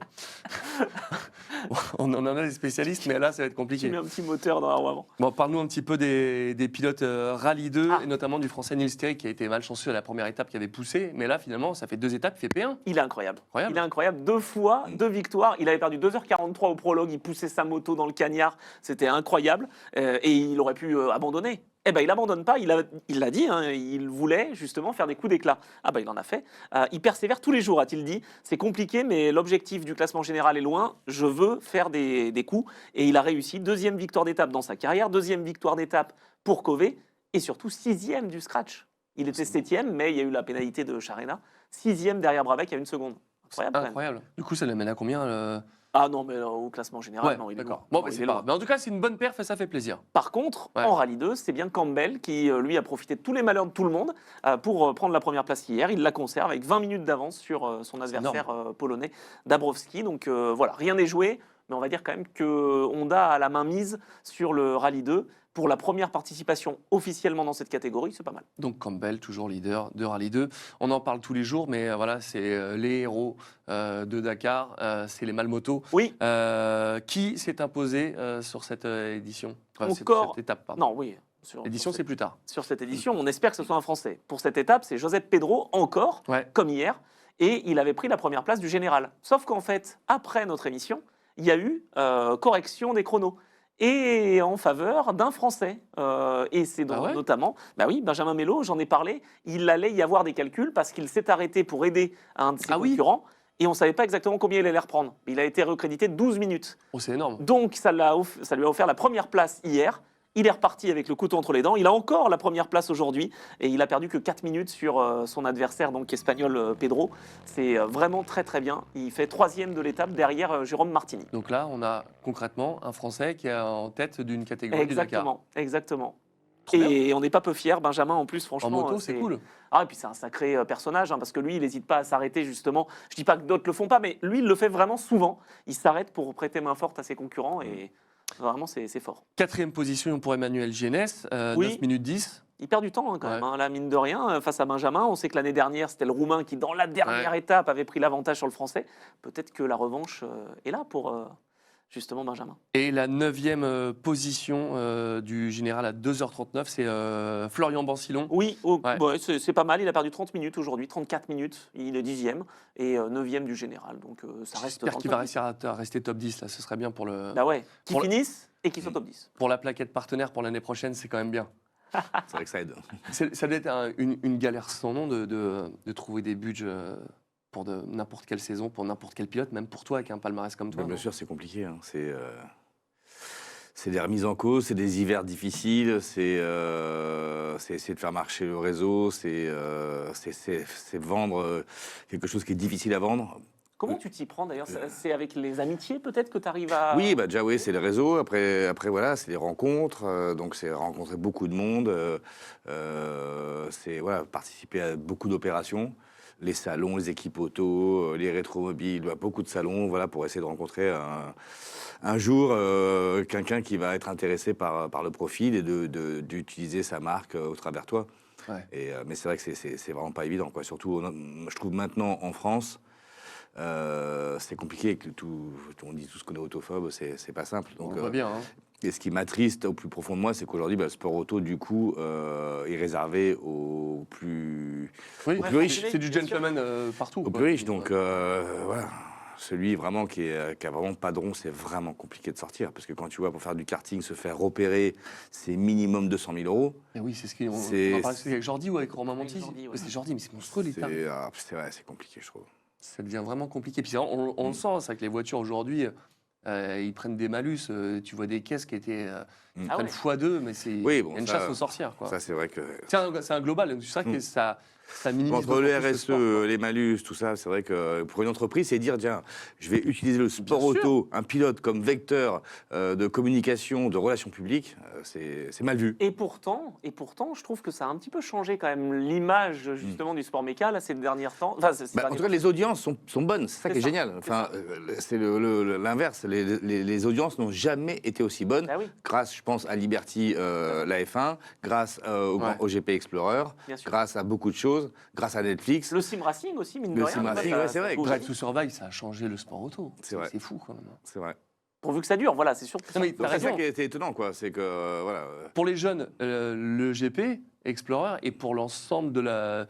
On en a des spécialistes, mais là, ça va être Tu compliqué. mets un petit moteur dans la roue avant. Bon, parle-nous un petit peu des pilotes Rallye 2, Ah. et notamment du français Nils Terry, qui a été malchanceux à la première étape, qui avait poussé. Mais là, finalement, ça fait 2 étapes, il fait P1. Il est incroyable. Incroyable. Il est incroyable. 2 fois, 2 victoires. Il avait perdu 2h43 au prologue. Il poussait sa moto dans le cagnard. C'était incroyable. Et il aurait pu abandonner. Eh ben, il abandonne pas. Il l'a dit. Hein, il voulait justement faire des coups d'éclat. Ah ben, il en a fait. Il persévère tous les jours, a-t-il dit. C'est compliqué, mais l'objectif du classement général est loin. Je veux faire des coups. Et il a réussi. 2e victoire d'étape dans sa carrière. 2e victoire d'étape pour Cové. Et surtout 6e du scratch. Il était 7e, mais il y a eu la pénalité de Charena. 6e derrière Brabec à 1 seconde. Incroyable. quand même. Incroyable. Du coup, ça l'amène à combien Ah non, mais au classement général, Ouais, non, il est d'accord. loin. Bon, Non, mais il c'est est pas loin. grave. Mais en tout cas, c'est une bonne perf et ça fait plaisir. Par contre, Ouais. en Rallye 2, c'est bien Campbell qui, lui, a profité de tous les malheurs de tout le monde pour prendre la première place hier. Il la conserve avec 20 minutes d'avance sur son adversaire polonais, Dabrowski. Donc voilà, rien n'est joué, mais on va dire quand même que Honda a la main mise sur le Rallye 2. Pour la première participation officiellement dans cette catégorie, c'est pas mal. Donc Campbell, toujours leader de Rallye 2. On en parle tous les jours, mais voilà, c'est les héros de Dakar, c'est les Malmoto. Oui, Qui s'est imposé sur cette édition Encore- cette étape, pardon. non, oui. L'édition, c'est plus tard. Sur cette édition, on espère que ce soit un Français. Pour cette étape, c'est Joseph Pedro, encore, Ouais. comme hier, et il avait pris la première place du général. Sauf qu'en fait, après notre émission, il y a eu correction des chronos. Et en faveur d'un Français. Et c'est Ah ouais notamment, bah oui, Benjamin Mello, j'en ai parlé, il allait y avoir des calculs parce qu'il s'est arrêté pour aider un de ses Ah oui concurrents. Et on ne savait pas exactement combien il allait reprendre. Il a été recrédité 12 minutes. Oh, c'est énorme. Donc ça lui a offert la première place hier. Il est reparti avec le couteau entre les dents. Il a encore la première place aujourd'hui. Et il a perdu que 4 minutes sur son adversaire, donc espagnol Pedro. C'est vraiment très très bien. Il fait 3e de l'étape derrière Jérôme Martini. Donc là, on a concrètement un Français qui est en tête d'une catégorie du Dakar. Exactement, exactement. Trop bien. Et on n'est pas peu fiers, Benjamin en plus, franchement. En moto, c'est cool. Ah, et puis c'est un sacré personnage, hein, parce que lui, il n'hésite pas à s'arrêter justement. Je dis pas que d'autres le font pas, mais lui, il le fait vraiment souvent. Il s'arrête pour prêter main forte à ses concurrents et vraiment, c'est fort. 4e position pour Emmanuel Génès, Oui. 9 minutes 10. Il perd du temps hein, quand Ouais. même, hein, là, mine de rien, face à Benjamin. On sait que l'année dernière, c'était le Roumain qui, dans la dernière étape, avait pris l'avantage sur le Français. Peut-être que la revanche est là pour justement Benjamin. Et la 9e position du général à 2h39, c'est Florian Bancillon. Oui, Ouais. ouais, c'est pas mal. Il a perdu 30 minutes aujourd'hui, 34 minutes. Il est 10e et 9e du général. Donc ça reste. J'espère dans qu'il le va top 10. réussir à rester top 10, là. Ce serait bien pour le... Bah ouais, qui Pour le- finissent et qui sont top 10. Pour la plaquette partenaire pour l'année prochaine, c'est quand même bien. C'est vrai que ça aide. Ça doit être une galère sans nom de trouver des budgets pour n'importe quelle saison, pour n'importe quel pilote, même pour toi avec un palmarès comme toi. Bien sûr, c'est compliqué. Hein. C'est des remises en cause, c'est des hivers difficiles, c'est essayer de faire marcher le réseau, c'est vendre quelque chose qui est difficile à vendre. Comment tu t'y prends d'ailleurs? C'est avec les amitiés peut-être que tu arrives à... Oui, bah déjà oui, c'est les réseaux. Après voilà, c'est les rencontres. Donc c'est rencontrer beaucoup de monde. C'est voilà, participer à beaucoup d'opérations, les salons, les équipes auto, les rétromobiles, bah, beaucoup de salons. Voilà, pour essayer de rencontrer un jour quelqu'un qui va être intéressé par le profil et d'utiliser sa marque au travers toi. Ouais. Mais c'est vrai que c'est vraiment pas évident, quoi. Surtout, je trouve maintenant en France. C'est compliqué avec on dit tout ce qu'on est autophobe, c'est pas simple. Donc, on voit bien. Hein. Et ce qui m'attriste au plus profond de moi, c'est qu'aujourd'hui, le sport auto, du coup, est réservé aux plus riches. C'est du gentleman partout. Aux plus riches. Donc, voilà. Celui vraiment qui a vraiment pas de rond, c'est vraiment compliqué de sortir. Parce que quand tu vois, pour faire du karting, se faire repérer, c'est minimum 200 000 euros. Et oui, c'est ce qu'on en parlait avec Jordi ou avec Romain Monti. C'est Jordi, mais c'est monstrueux les tarifs. C'est compliqué, je trouve. Ça devient vraiment compliqué. Puis on le sent, c'est vrai que les voitures aujourd'hui, ils prennent des malus. Tu vois des caisses qui étaient prennent x2, mais c'est une chasse aux sorcières. Quoi. Ça, c'est vrai que... C'est un global. Tu sais que ça minimise... Entre le RSE, les malus, tout ça, c'est vrai que pour une entreprise, c'est dire, tiens, je vais utiliser le sport auto, un pilote comme vecteur de communication, de relations publiques, c'est mal vu. Et pourtant, je trouve que ça a un petit peu changé quand même l'image justement du sport méca là, ces derniers temps. Enfin, en tout cas, les audiences sont bonnes, c'est ça qui est génial. Enfin, c'est l'inverse. Les audiences n'ont jamais été aussi bonnes, grâce, je pense, à Liberty, la F1, grâce au GP Explorer, grâce à beaucoup de choses, grâce à Netflix. Le sim racing aussi, mine de rien. Le sim racing, c'est vrai. Drive to Survive, ça a changé le sport auto. C'est fou quand même. C'est vrai. Pourvu que ça dure, voilà, c'est sûr. C'est ça qui a été étonnant, quoi. C'est que, voilà. Pour les jeunes, le GP, Explorer, et pour l'ensemble de la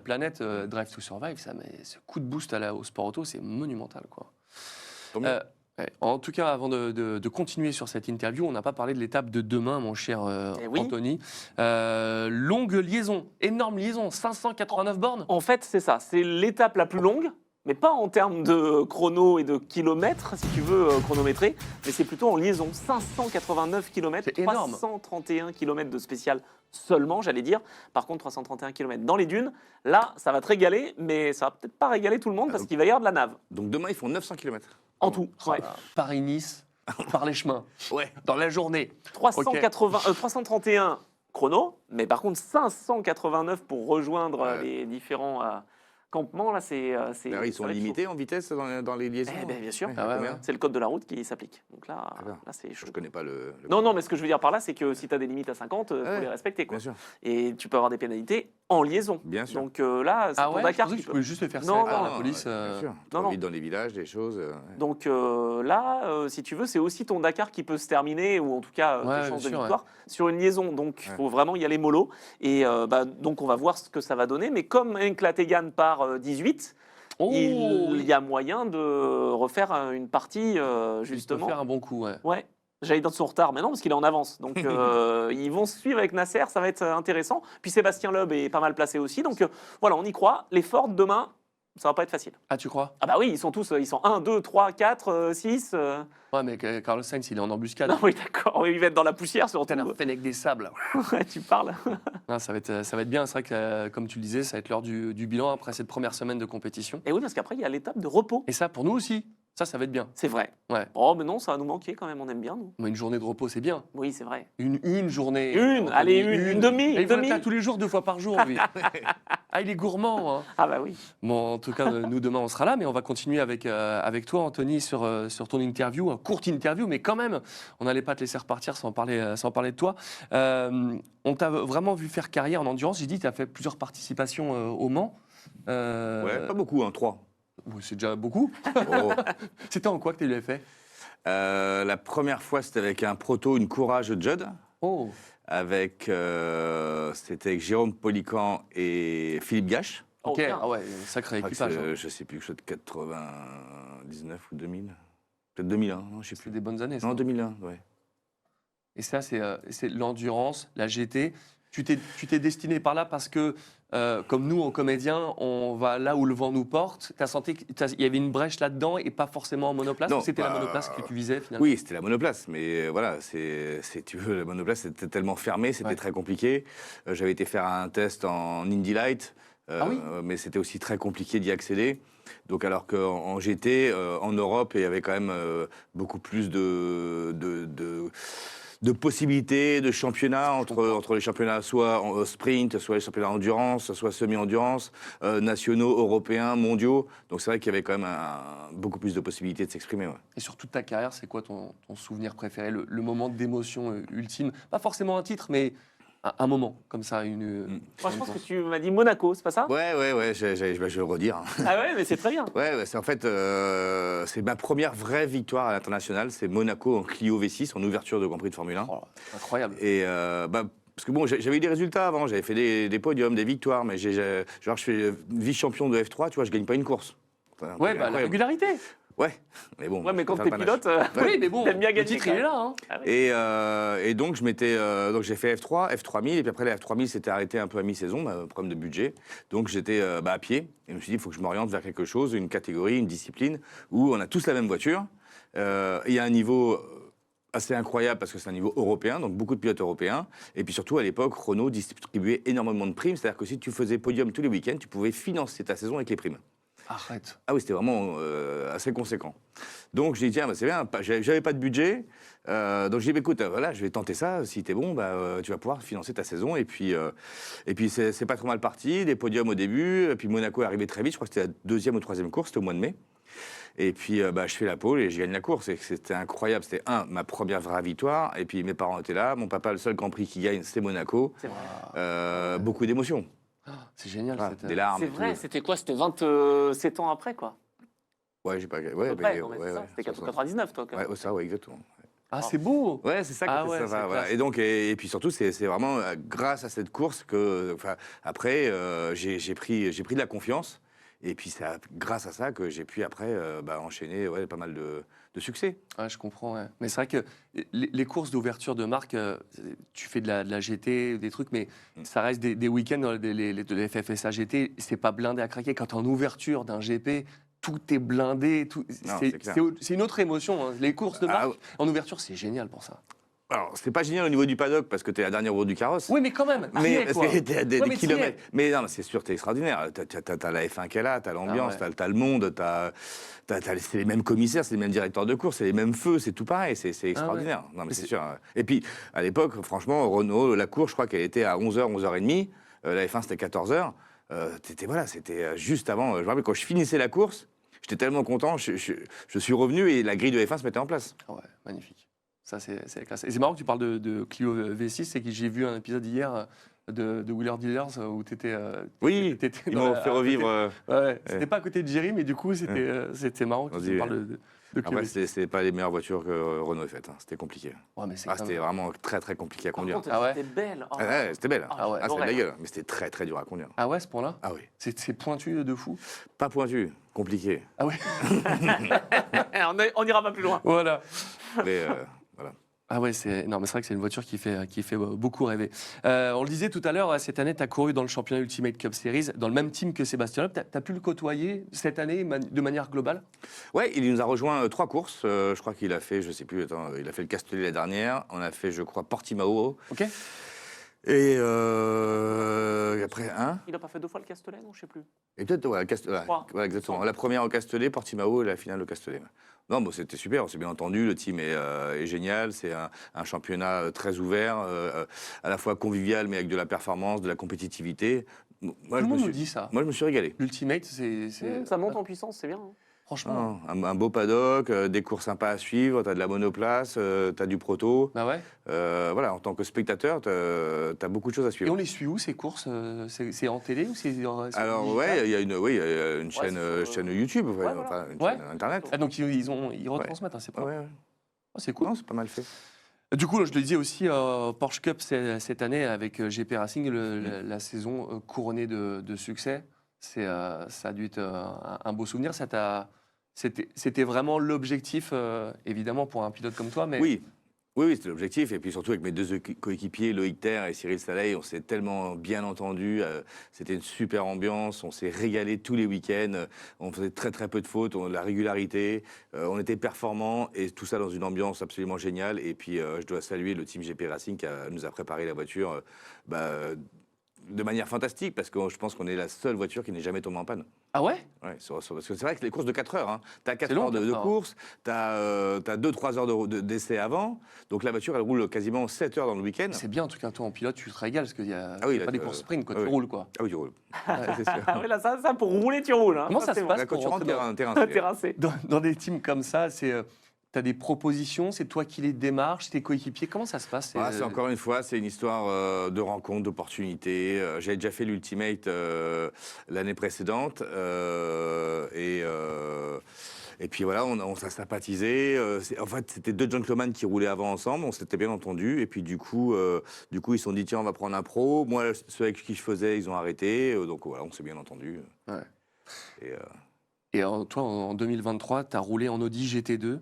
planète, Drive to Survive, ça met ce coup de boost au sport auto, c'est monumental, quoi. En tout cas, avant de continuer sur cette interview, on n'a pas parlé de l'étape de demain, mon cher Anthony. Longue liaison, énorme liaison, 589 bornes. En fait, c'est ça, c'est l'étape la plus longue. Mais pas en termes de chrono et de kilomètres, si tu veux chronométrer, mais c'est plutôt en liaison. 589 km, 331 km de spécial seulement, j'allais dire. Par contre, 331 km dans les dunes. Là, ça va te régaler, mais ça va peut-être pas régaler tout le monde parce qu'il va y avoir de la nave. Donc demain, ils font 900 km. En tout, Paris-Nice, par les chemins, dans la journée. 331 chrono, mais par contre 589 pour rejoindre les différents... campement, là, c'est... ils sont limités en vitesse dans les liaisons. Bien sûr, c'est le code de la route qui s'applique. Donc là c'est chaud. Je connais pas le Non, mais ce que je veux dire par là, c'est que si tu as des limites à 50, il faut les respecter. Quoi. Bien sûr. Et tu peux avoir des pénalités en liaison. Bien sûr. Donc là, c'est pour Dakar. Tu peux juste le faire la police. Bien sûr. Non. Dans les villages, des choses. Donc là, si tu veux, c'est aussi ton Dakar qui peut se terminer, ou en tout cas tes chances de victoire, sur une liaison. Donc il faut vraiment y aller mollo. Et donc on va voir ce que ça va donner. Mais comme Enkla-Tegan part 18, il y a moyen de refaire une partie, justement. Il peut faire un bon coup, Ouais. J'allais dans son retard, mais non, parce qu'il est en avance. Donc, ils vont se suivre avec Nasser, ça va être intéressant. Puis Sébastien Loeb est pas mal placé aussi. Donc, voilà, on y croit. Les Ford, demain, ça va pas être facile. Ah, tu crois? Ah bah oui, ils sont 1, 2, 3, 4, 6. Ouais, mais Carlos Sainz, il est en embuscade. Non, oui, d'accord. Il va être dans la poussière, surtout. T'as un fennec des sables. Ouais, tu parles. Non, ça va être bien. C'est vrai que, comme tu le disais, ça va être l'heure du bilan après cette première semaine de compétition. Et oui, parce qu'après, il y a l'étape de repos. Et ça, pour nous aussi. Ça va être bien. C'est vrai. Ouais. Oh, mais non, ça va nous manquer quand même. On aime bien, nous. Mais une journée de repos, c'est bien. Oui, c'est vrai. Une journée. Allez, une demi. Il va être là tous les jours, 2 fois par jour, lui. Ah, il est gourmand. Hein. Ah, bah oui. Bon, en tout cas, nous, demain, on sera là, mais on va continuer avec toi, Anthony, sur ton interview. Courte interview, mais quand même, on n'allait pas te laisser repartir sans parler de toi. On t'a vraiment vu faire carrière en endurance. J'ai dit, tu as fait plusieurs participations au Mans. Ouais, pas beaucoup, 3. C'est déjà beaucoup. Oh. C'était en quoi que tu l'avais fait? La première fois, c'était avec un proto, une Courage Judd. Oh. C'était avec Jérôme Polican et Philippe Gache. Ok, ah ouais, sacré équipage. Je sais plus, chose de 99 ou 2000. Peut-être 2001, non, je sais plus. C'est des bonnes années, ça. Non, 2001, ouais. Et ça, c'est l'endurance, la GT. Tu t'es destiné par là parce que, comme nous, en comédiens, on va là où le vent nous porte. Tu as senti qu'il y avait une brèche là-dedans et pas forcément en monoplace? Ou c'était la monoplace que tu visais, finalement? Oui, c'était la monoplace. Mais voilà, tu veux, la monoplace, c'était tellement fermé, c'était très compliqué. J'avais été faire un test en Indy Light, mais c'était aussi très compliqué d'y accéder. Donc alors qu'en GT, en Europe, il y avait quand même beaucoup plus de possibilités, de championnats entre les championnats soit en sprint, soit les championnats endurance, soit semi-endurance, nationaux, européens, mondiaux. Donc c'est vrai qu'il y avait quand même beaucoup plus de possibilités de s'exprimer. Ouais. Et sur toute ta carrière, c'est quoi ton souvenir préféré, le moment d'émotion ultime? Pas forcément un titre, mais un moment comme ça. Moi, je pense que tu m'as dit Monaco, c'est pas ça? Ouais, je vais le redire. Hein. Ah ouais, mais c'est très bien. Ouais, c'est en fait, c'est ma première vraie victoire à l'international. C'est Monaco en Clio V6, en ouverture de Grand Prix de Formule 1. Oh, incroyable. Et parce que bon, j'avais eu des résultats avant, j'avais fait des podiums, des victoires, mais je fais vice-champion de F3, tu vois, je gagne pas une course. Enfin, Ouais, la régularité. Ouais, mais bon. Ouais, mais quand faut t'es faire le panache. pilote, Oui, mais bon, t'aimes bien le gagner. titre, quand il est même. là. Hein. Ah ouais. Et donc, j'ai fait F3, F3000, et puis après, la F3000 s'était arrêté un peu à mi-saison, problème de budget. Donc, j'étais à pied, et je me suis dit, il faut que je m'oriente vers quelque chose, une catégorie, une discipline, où on a tous la même voiture. Il y a un niveau assez incroyable, parce que c'est un niveau européen, donc beaucoup de pilotes européens. Et puis surtout, à l'époque, Renault distribuait énormément de primes, c'est-à-dire que si tu faisais podium tous les week-ends, tu pouvais financer ta saison avec les primes. Arrête. Ah oui, c'était vraiment assez conséquent. Donc j'ai dit, tiens, c'est bien, j'avais pas de budget. Donc j'ai dit, écoute, voilà, je vais tenter ça. Si t'es bon, tu vas pouvoir financer ta saison. Et puis c'est pas trop mal parti. Des podiums au début. Et puis Monaco est arrivé très vite. Je crois que c'était la deuxième ou troisième course, c'était au mois de mai. Et puis je fais la pole et je gagne la course. Et c'était incroyable. C'était ma première vraie victoire. Et puis mes parents étaient là. Mon papa, le seul Grand Prix qui gagne, c'est Monaco. C'est vrai. Beaucoup d'émotions. C'est génial. Voilà, cette- des larmes. C'est et tout. vrai, c'était quoi? C'était 27 ans après, quoi. Ouais, j'ai pas. À Ouais, peu près, mais- non, mais c'est ouais, ça, ouais, c'était 60. 99, toi. quand même. Ouais, ça, ouais, exactement. Ah, c'est beau. Ouais, c'est ça qui Ah était ouais, sympa. c'est Voilà. classe. Et donc, et puis surtout, c'est vraiment grâce à cette course que, après, j'ai pris de la confiance. Et puis, c'est grâce à ça que j'ai pu après enchaîner pas mal de succès. Ouais, je comprends. Ouais. Mais c'est vrai que les courses d'ouverture de marque, tu fais de la GT, des trucs, mais ça reste des week-ends, de la FFSA GT, c'est pas blindé à craquer. Quand tu es en ouverture d'un GP, tout est blindé. c'est clair. C'est une autre émotion. Hein. Les courses de Ah, marque en ouverture, c'est génial pour ça. Alors, c'est pas génial au niveau du paddock parce que t'es la dernière roue du carrosse. Oui, mais quand même. Mais t'y es, parce quoi. que t'es à des Ouais, mais t'y kilomètres. es. Mais non, mais c'est sûr, t'es extraordinaire. T'as la F1 qu'elle a, t'as l'ambiance, Ah ouais. t'as le monde, c'est les mêmes commissaires, c'est les mêmes directeurs de course, c'est les mêmes feux, c'est tout pareil, c'est extraordinaire. Non, mais c'est sûr. Et puis, à l'époque, franchement, Renault, la course, je crois qu'elle était à 11h, 11h30. La F1, c'était 14h. C'était juste avant. Je me rappelle, quand je finissais la course, j'étais tellement content, je suis revenu et la grille de F1 se mettait en place. Ah ouais, magnifique. Ça, c'est la classe. Et c'est marrant que tu parles de Clio V6, c'est que j'ai vu un épisode hier de Wheeler Dealers où tu étais. Oui, ils m'ont fait revivre. Ouais, c'était pas à côté de Jerry, mais du coup, c'était marrant que On tu dit, parles de Clio Après, V6. c'était pas les meilleures voitures que Renault ait faites. Hein. C'était compliqué. Ouais, mais c'est C'était vraiment très très compliqué à Par conduire. contre, Ah ouais. c'était belle. Oh. Ouais, c'était belle. Ah ouais, c'était de la j'adorais. gueule. Mais c'était très très dur à conduire. Ah ouais, à ce point-là Ah oui. C'est pointu de fou. Pas pointu, compliqué. Ah ouais. On ira pas plus loin. Voilà. Mais voilà. Ah ouais, c'est vrai que c'est une voiture qui fait beaucoup rêver. On le disait tout à l'heure, cette année, tu as couru dans le championnat Ultimate Cup Series, dans le même team que Sébastien Loeb. Tu as pu le côtoyer cette année de manière globale? Ouais, il nous a rejoint 3 courses. Je crois qu'il a fait, je sais plus, il a fait le Castellet la dernière. On a fait, je crois, Portimao. Ok. Et après, Il a pas fait 2 fois le Castellet, non? Je sais plus. Et peut-être, ouais, Castellet. Trois. Ouais, exactement. La première au Castellet, Portimao et la finale au Castellet. Non, bon, c'était super, on s'est bien entendu. Le team est génial. C'est un championnat très ouvert, à la fois convivial, mais avec de la performance, de la compétitivité. Moi, Tout le monde nous dit ça. Moi, je me suis régalé. L'Ultimate, c'est Ça monte en puissance, c'est bien. hein. franchement. Un beau paddock, des courses sympas à suivre, t'as de la monoplace, t'as du proto. Bah ouais. Voilà, en tant que spectateur, t'as beaucoup de choses à Et suivre. on les suit où ces courses? C'est en télé ou c'est Alors digital? ouais, il y a une chaîne, c'est chaîne YouTube, voilà. enfin une Ouais. chaîne internet. Ah, donc ils retransmettent, hein, c'est pas. Ouais, ouais. Oh, c'est cool. Non, c'est pas mal fait. Du coup, je le disais aussi, Porsche Cup cette année avec GP Racing, la saison couronnée de succès. Ça a dû être un beau souvenir. C'était vraiment l'objectif, évidemment, pour un pilote comme toi. Mais Oui, c'était l'objectif. Et puis surtout avec mes 2 coéquipiers, Loïc Ter et Cyril Saleil, on s'est tellement bien entendus. C'était une super ambiance. On s'est régalé tous les week-ends. On faisait très très peu de fautes. On a de la régularité. On était performants et tout ça dans une ambiance absolument géniale. Et puis je dois saluer le team GP Racing qui nous a préparé la voiture de manière fantastique, parce que je pense qu'on est la seule voiture qui n'est jamais tombée en panne. Ah ouais? Ouais, parce que c'est vrai que les courses de 4 heures, hein, tu as 4 C'est long, heures de 4 heures. course, tu as 2-3 heures d'essai avant, donc la voiture, elle roule quasiment 7 heures dans le week-end. C'est bien, en tout cas, toi en pilote, tu te régales parce qu'il n'y a, Ah oui, y a là, pas des tu- courses sprint, quoi. ah Tu oui. roules, quoi. Ah oui, tu roules. C'est sûr. Ah oui, là, ça, pour rouler, tu roules. Hein. Comment ça c'est se bon. passe Là, quand pour tu rentres, rentrer t'es un terrain. Terrassé. dans des teams comme ça? T'as des propositions, c'est toi qui les démarches, c'est tes coéquipiers. Comment ça se passe? C'est encore une fois, c'est une histoire de rencontre, d'opportunité. J'avais déjà fait l'Ultimate l'année précédente. Et puis voilà, on s'est sympathisé. En fait, c'était 2 gentlemen qui roulaient avant ensemble, on s'était bien entendu. Et puis du coup, ils se sont dit, tiens, on va prendre un pro. Moi, ceux avec qui je faisais, ils ont arrêté. Donc voilà, on s'est bien entendu. Ouais. Et, Et toi, en 2023, tu as roulé en Audi GT2.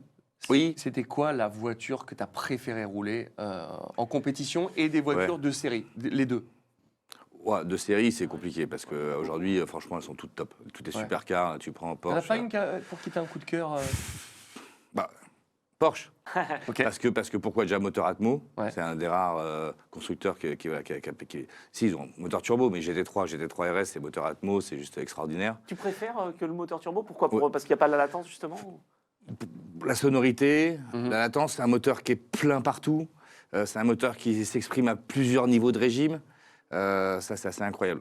Oui. C'était quoi la voiture que tu as préféré rouler en compétition et des voitures de série, les deux? ouais, de série, c'est compliqué parce qu'aujourd'hui, franchement, elles sont toutes top. Tout est Ouais. supercar. Tu prends T'en as Porsche. pas une pour qui t'as un coup de cœur Bah, Porsche. Ok. Parce que pourquoi déjà moteur Atmo? Ouais. C'est un des rares constructeurs qui si, ils ont un moteur turbo, mais GT3 RS, c'est moteur Atmo, c'est juste extraordinaire. Tu préfères que le moteur turbo? Pourquoi? Ouais. Parce qu'il n'y a pas la latence, justement? La sonorité, Mhm. la latence, c'est un moteur qui est plein partout. C'est un moteur qui s'exprime à plusieurs niveaux de régime. Ça, c'est assez incroyable.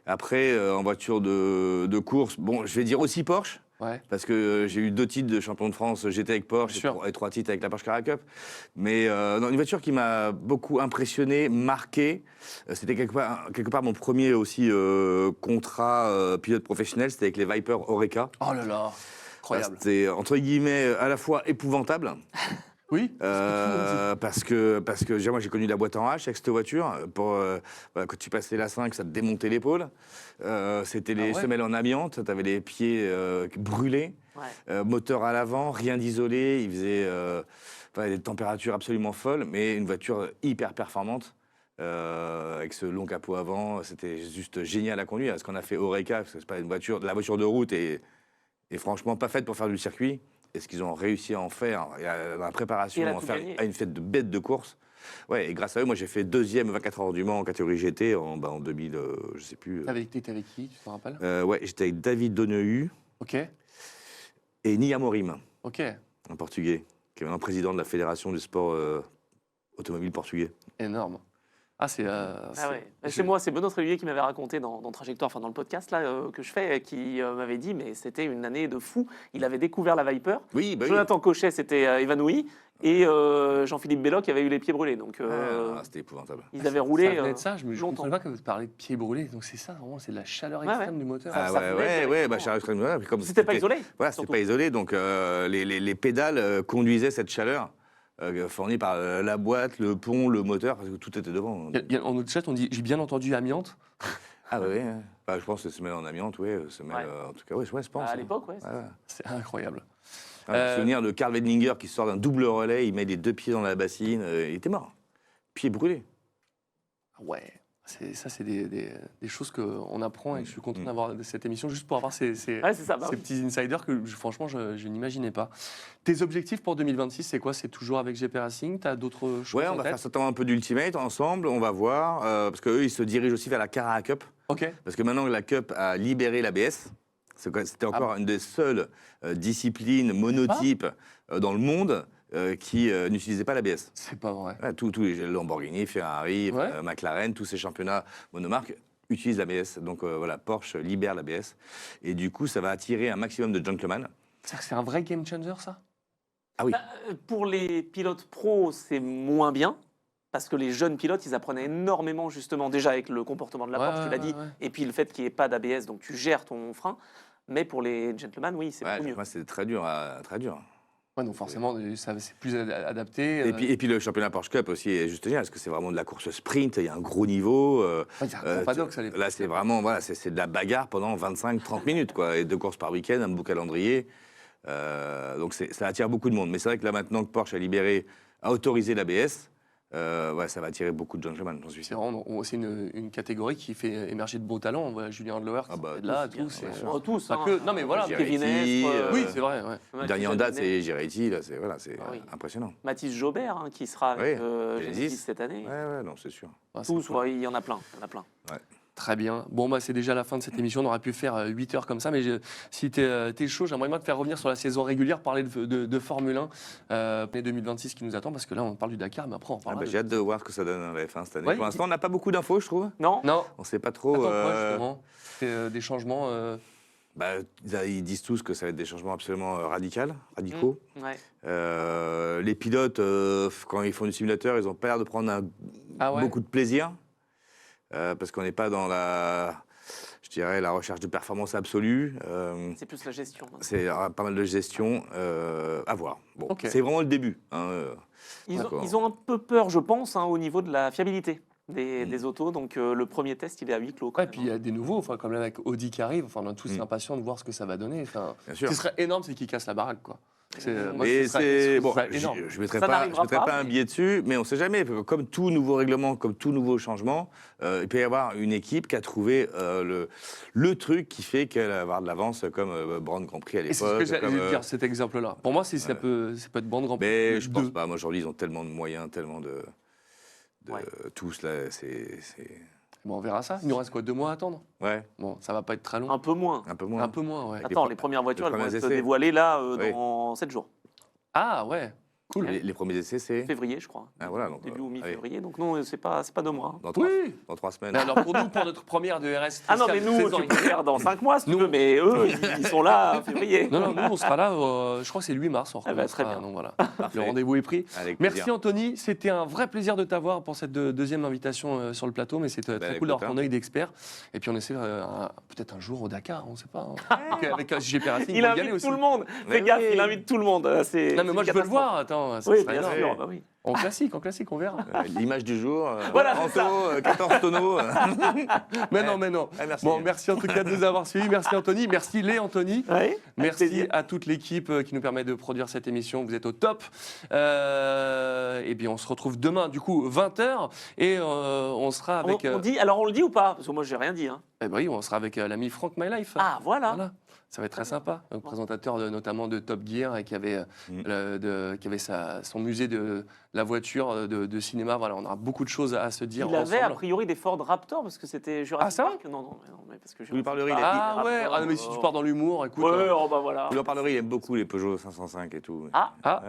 Après, en voiture de course, bon, je vais dire aussi Porsche. Ouais. Parce que j'ai eu 2 titres de champion de France GT avec Porsche Bien sûr. et 3 titres avec la Porsche Carrera Cup. Mais non, une voiture qui m'a beaucoup impressionné, marqué. C'était quelque part mon premier aussi contrat pilote professionnel. C'était avec les Viper Oreca. Oh là là, incroyable. C'était entre guillemets à la fois épouvantable. Oui. Parce que déjà, moi j'ai connu la boîte en H avec cette voiture. Voilà, quand tu passais la 5, ça te démontait l'épaule. C'était les ouais. semelles en amiante, tu avais les pieds brûlés. Ouais. Moteur à l'avant, rien d'isolé. Il faisait des températures absolument folles, mais une voiture hyper performante. Avec ce long capot avant, c'était juste génial à conduire. Ce qu'on a fait Oreca, parce que c'est pas une voiture, la voiture de route est franchement pas faite pour faire du circuit. Et ce qu'ils ont réussi à en faire, dans la préparation, Et elle a à en tout faire gagné. à une fête de bête de course. Ouais, et grâce à eux, moi j'ai fait 2e 24 heures du Mans en catégorie GT en 2000, je sais plus. T'étais avec qui, tu te rappelles? Ouais, j'étais avec David Donehue Ok. et Nia Morim, Ok. un Portugais, qui est maintenant président de la fédération du sport automobile portugais. Énorme. Ah, c'est. Ah ouais. C'est moi, c'est Benoît Tréluyer qui m'avait raconté dans Trajectoire, enfin dans le podcast là, que je fais, qui m'avait dit, mais c'était une année de fou. Il avait découvert la Viper. Oui, bah oui. Jonathan Cochet s'était évanoui et Jean-Philippe Belloc avait eu les pieds brûlés. Donc C'était épouvantable. ils avaient roulé. Ça venait de ça, je me longtemps. comprenais pas que vous parliez de pieds brûlés. Donc c'est ça, vraiment, c'est de la chaleur Ouais, extrême ouais. du moteur. Ah ça venait ouais, directement. Charles Extrême, comme C'était pas isolé. Voilà, c'était surtout. pas isolé, donc les pédales conduisaient cette chaleur fournie par la boîte, le pont, le moteur, parce que tout était devant. En notre chat, on dit j'ai bien entendu amiante. Ah ouais, je pense que semelle en amiante, ouais, semelle, Ouais. En tout cas, ouais, je pense. À hein. l'époque, ouais. Ouais. C'est incroyable. Souvenir de Karl Wedlinger qui sort d'un double relais, il met les 2 pieds dans la bassine, il était mort. Pieds brûlés. Ouais. C'est des choses qu'on apprend et que je suis content Mm. d'avoir cette émission juste pour avoir ces Ouais, c'est ça. Bah ces oui. petits insiders que franchement je n'imaginais pas. Tes objectifs pour 2026, c'est quoi? C'est toujours avec GP Racing? Tu as d'autres choses Ouais, en on va tête? faire certainement un peu d'ultimate ensemble, on va voir, parce qu'eux, ils se dirigent aussi vers la Carrera Cup. Ok. Parce que maintenant que la Cup a libéré l'ABS, c'était encore une des seules disciplines monotypes dans le monde qui n'utilisait pas l'ABS. C'est pas vrai. Ouais, tous les Lamborghini, Ferrari, Ouais. McLaren, tous ces championnats monomarques utilisent l'ABS. Donc voilà, Porsche libère l'ABS. Et du coup, ça va attirer un maximum de gentlemen. C'est-à-dire que c'est un vrai game changer, ça? Ah oui. Pour les pilotes pros, c'est moins bien. Parce que les jeunes pilotes, ils apprenaient énormément, justement, déjà avec le comportement de la Porsche, tu l'as dit, ouais. et puis le fait qu'il n'y ait pas d'ABS, donc tu gères ton frein. Mais pour les gentlemen, oui, c'est Ouais, beaucoup mieux. moi, c'est très dur, très dur. Ouais, donc forcément, c'est plus adapté. Et puis le championnat Porsche Cup aussi est juste génial, parce que c'est vraiment de la course sprint, il y a un gros niveau. il y a un gros paddock, ça, les Là, c'est vraiment, voilà, c'est de la bagarre pendant 25-30 minutes, quoi, et 2 courses par week-end, un beau calendrier. Donc ça attire beaucoup de monde. Mais c'est vrai que là, maintenant que Porsche a autorisé l'ABS, ouais, ça va attirer beaucoup de gentlemen, j'en suis C'est sûr. vraiment c'est une catégorie qui fait émerger de beaux talents. On voit Julien Handlauer qui Ah bah, est là, tous, tout. bien C'est sûr. Tous, pas hein. que. Non mais voilà. Giretti, Kevin Estre, Oui, c'est vrai. Ouais. Le dernier en date, c'est Giretti, là, c'est Ah oui. impressionnant. Mathis Jobert, hein, qui sera avec Oui, Genesis Genesis. cette année. Ouais, non, c'est sûr. Ah, c'est Tous, cool. ouais, il y en a plein. Il y en a plein. Très bien. Bon, bah, c'est déjà la fin de cette émission. On aurait pu faire 8 heures comme ça, mais si tu es chaud, j'aimerais bien te faire revenir sur la saison régulière, parler de Formule 1, l'année 2026 qui nous attend, parce que là, on parle du Dakar, mais après, on Ah parlera. bah, j'ai hâte de voir ce que ça donne dans la F1 cette année. Ouais, Pour l'instant, on n'a pas beaucoup d'infos, je trouve. Non Non, On ne sait pas trop. attends, quoi, justement C'est des changements. Bah, ils disent tous que ça va être des changements absolument radicaux. Ouais. Les pilotes, quand ils font du simulateur, ils n'ont pas l'air de prendre Ah ouais. beaucoup de plaisir. Parce qu'on n'est pas dans je dirais, la recherche de performance absolue. C'est plus la gestion. hein. C'est pas mal de gestion à voir. Bon, Ok. c'est vraiment le début. Hein, d'accord. Ils ont un peu peur, je pense, hein, au niveau de la fiabilité Mm. des autos. Donc le premier test, il est à huis clos. quand Ouais, même, puis il y a des nouveaux, enfin, comme là avec Audi qui arrive. Enfin, on est tous Mm. impatients de voir ce que ça va donner. Enfin, Bien ce sûr. qui serait énorme, c'est qu'ils cassent la baraque, quoi. Moi, Et ce serait- c'est ce bon, serait énorme. je ne mettrai Ça pas, n'arrivera pas, un mais- billet dessus, mais on ne sait jamais. Comme tout nouveau règlement, comme tout nouveau changement, il peut y avoir une équipe qui a trouvé le truc qui fait qu'elle va avoir de l'avance, comme Brand Grand Prix à Et c'est ce que l'époque. j'allais comme, dire, cet exemple-là. Pour moi, ça peut être Brand Grand Prix. mais je pense deux. pas. Moi, aujourd'hui, ils ont tellement de moyens, tellement de Ouais. tous là. Bon, on verra ça. Il nous reste quoi, 2 mois à attendre? Ouais, Bon, ça va pas être très long. Un peu moins. un peu moins. Un peu moins, ouais. Attends, les premières voitures, elles vont premiers être essais. dévoilées là Oui. dans 7 jours. Ah ouais, cool. Les premiers essais, c'est Février, je crois. ah, voilà, donc, Début ou allez, mi-février. Donc non, c'est pas 2 mois. hein. dans Oui. trois semaines. Mais alors pour nous, pour notre première de RS. Ah non, mais nous, spéciale tu peux faire dans 5 mois si tu Nous- veux, mais eux, ils sont là en février. Non, non, nous, on sera là, je crois que c'est le 8 mars. On Ah bah, très recommencera, bien. donc voilà. Parfait. Le rendez-vous est pris. Avec Merci plaisir. Anthony, c'était un vrai plaisir de t'avoir pour cette deuxième invitation sur le plateau, mais c'était très écoute, cool d'avoir hein. ton œil d'expert. Et puis on essaie peut-être un jour au Dakar, on ne sait pas. hein. Avec GP Racing, Il on va y aller invite aussi. tout le monde. Mais Fais gaffe, oui. il invite tout le monde. C'est Non mais moi c'est je veux le une voir, attends. ça Oui, serait bien énorme. sûr. Bah oui. En classique, on verra. L'image du jour. Voilà, c'est Anto, 14 tonneaux. Mais non. Ah, merci. Bon, merci en tout cas de nous avoir suivis. Merci Anthony, merci Lé Anthony. Ouais, avec Merci plaisir. à toute l'équipe qui nous permet de produire cette émission. Vous êtes au top. Et bien, on se retrouve demain, du coup, 20h. Et on sera avec. On dit, alors on le dit ou pas? Parce que moi, j'ai rien dit. Hein. Eh ben oui, on sera avec l'ami Frank My Life. Ah, voilà. Voilà. Ça va être très sympa. Donc, présentateur notamment de Top Gear et qui avait, son musée de la voiture de cinéma. Voilà, on aura beaucoup de choses à se dire Il avait a ensemble. priori des Ford Raptor parce que c'était Jurassic Ah, ça Park. Non, mais parce que Vous lui parlerez, il est- Ah ouais, ah, non, mais si tu pars dans l'humour, écoute. Ouais, oh bah voilà. Vous leur parlerez, il aime beaucoup les Peugeot 505 et tout. Ah, Ah,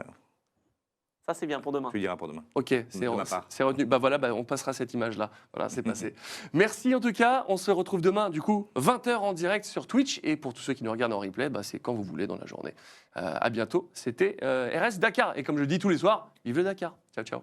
ça c'est bien pour demain. Tu lui diras pour demain. ok, De ma part. c'est retenu. Bah voilà, on passera cette image-là. Voilà, c'est passé. Merci en tout cas. On se retrouve demain, du coup, 20h en direct sur Twitch. Et pour tous ceux qui nous regardent en replay, bah, c'est quand vous voulez dans la journée. À bientôt. C'était RS Dakar. Et comme je le dis tous les soirs, vive le Dakar. Ciao, ciao.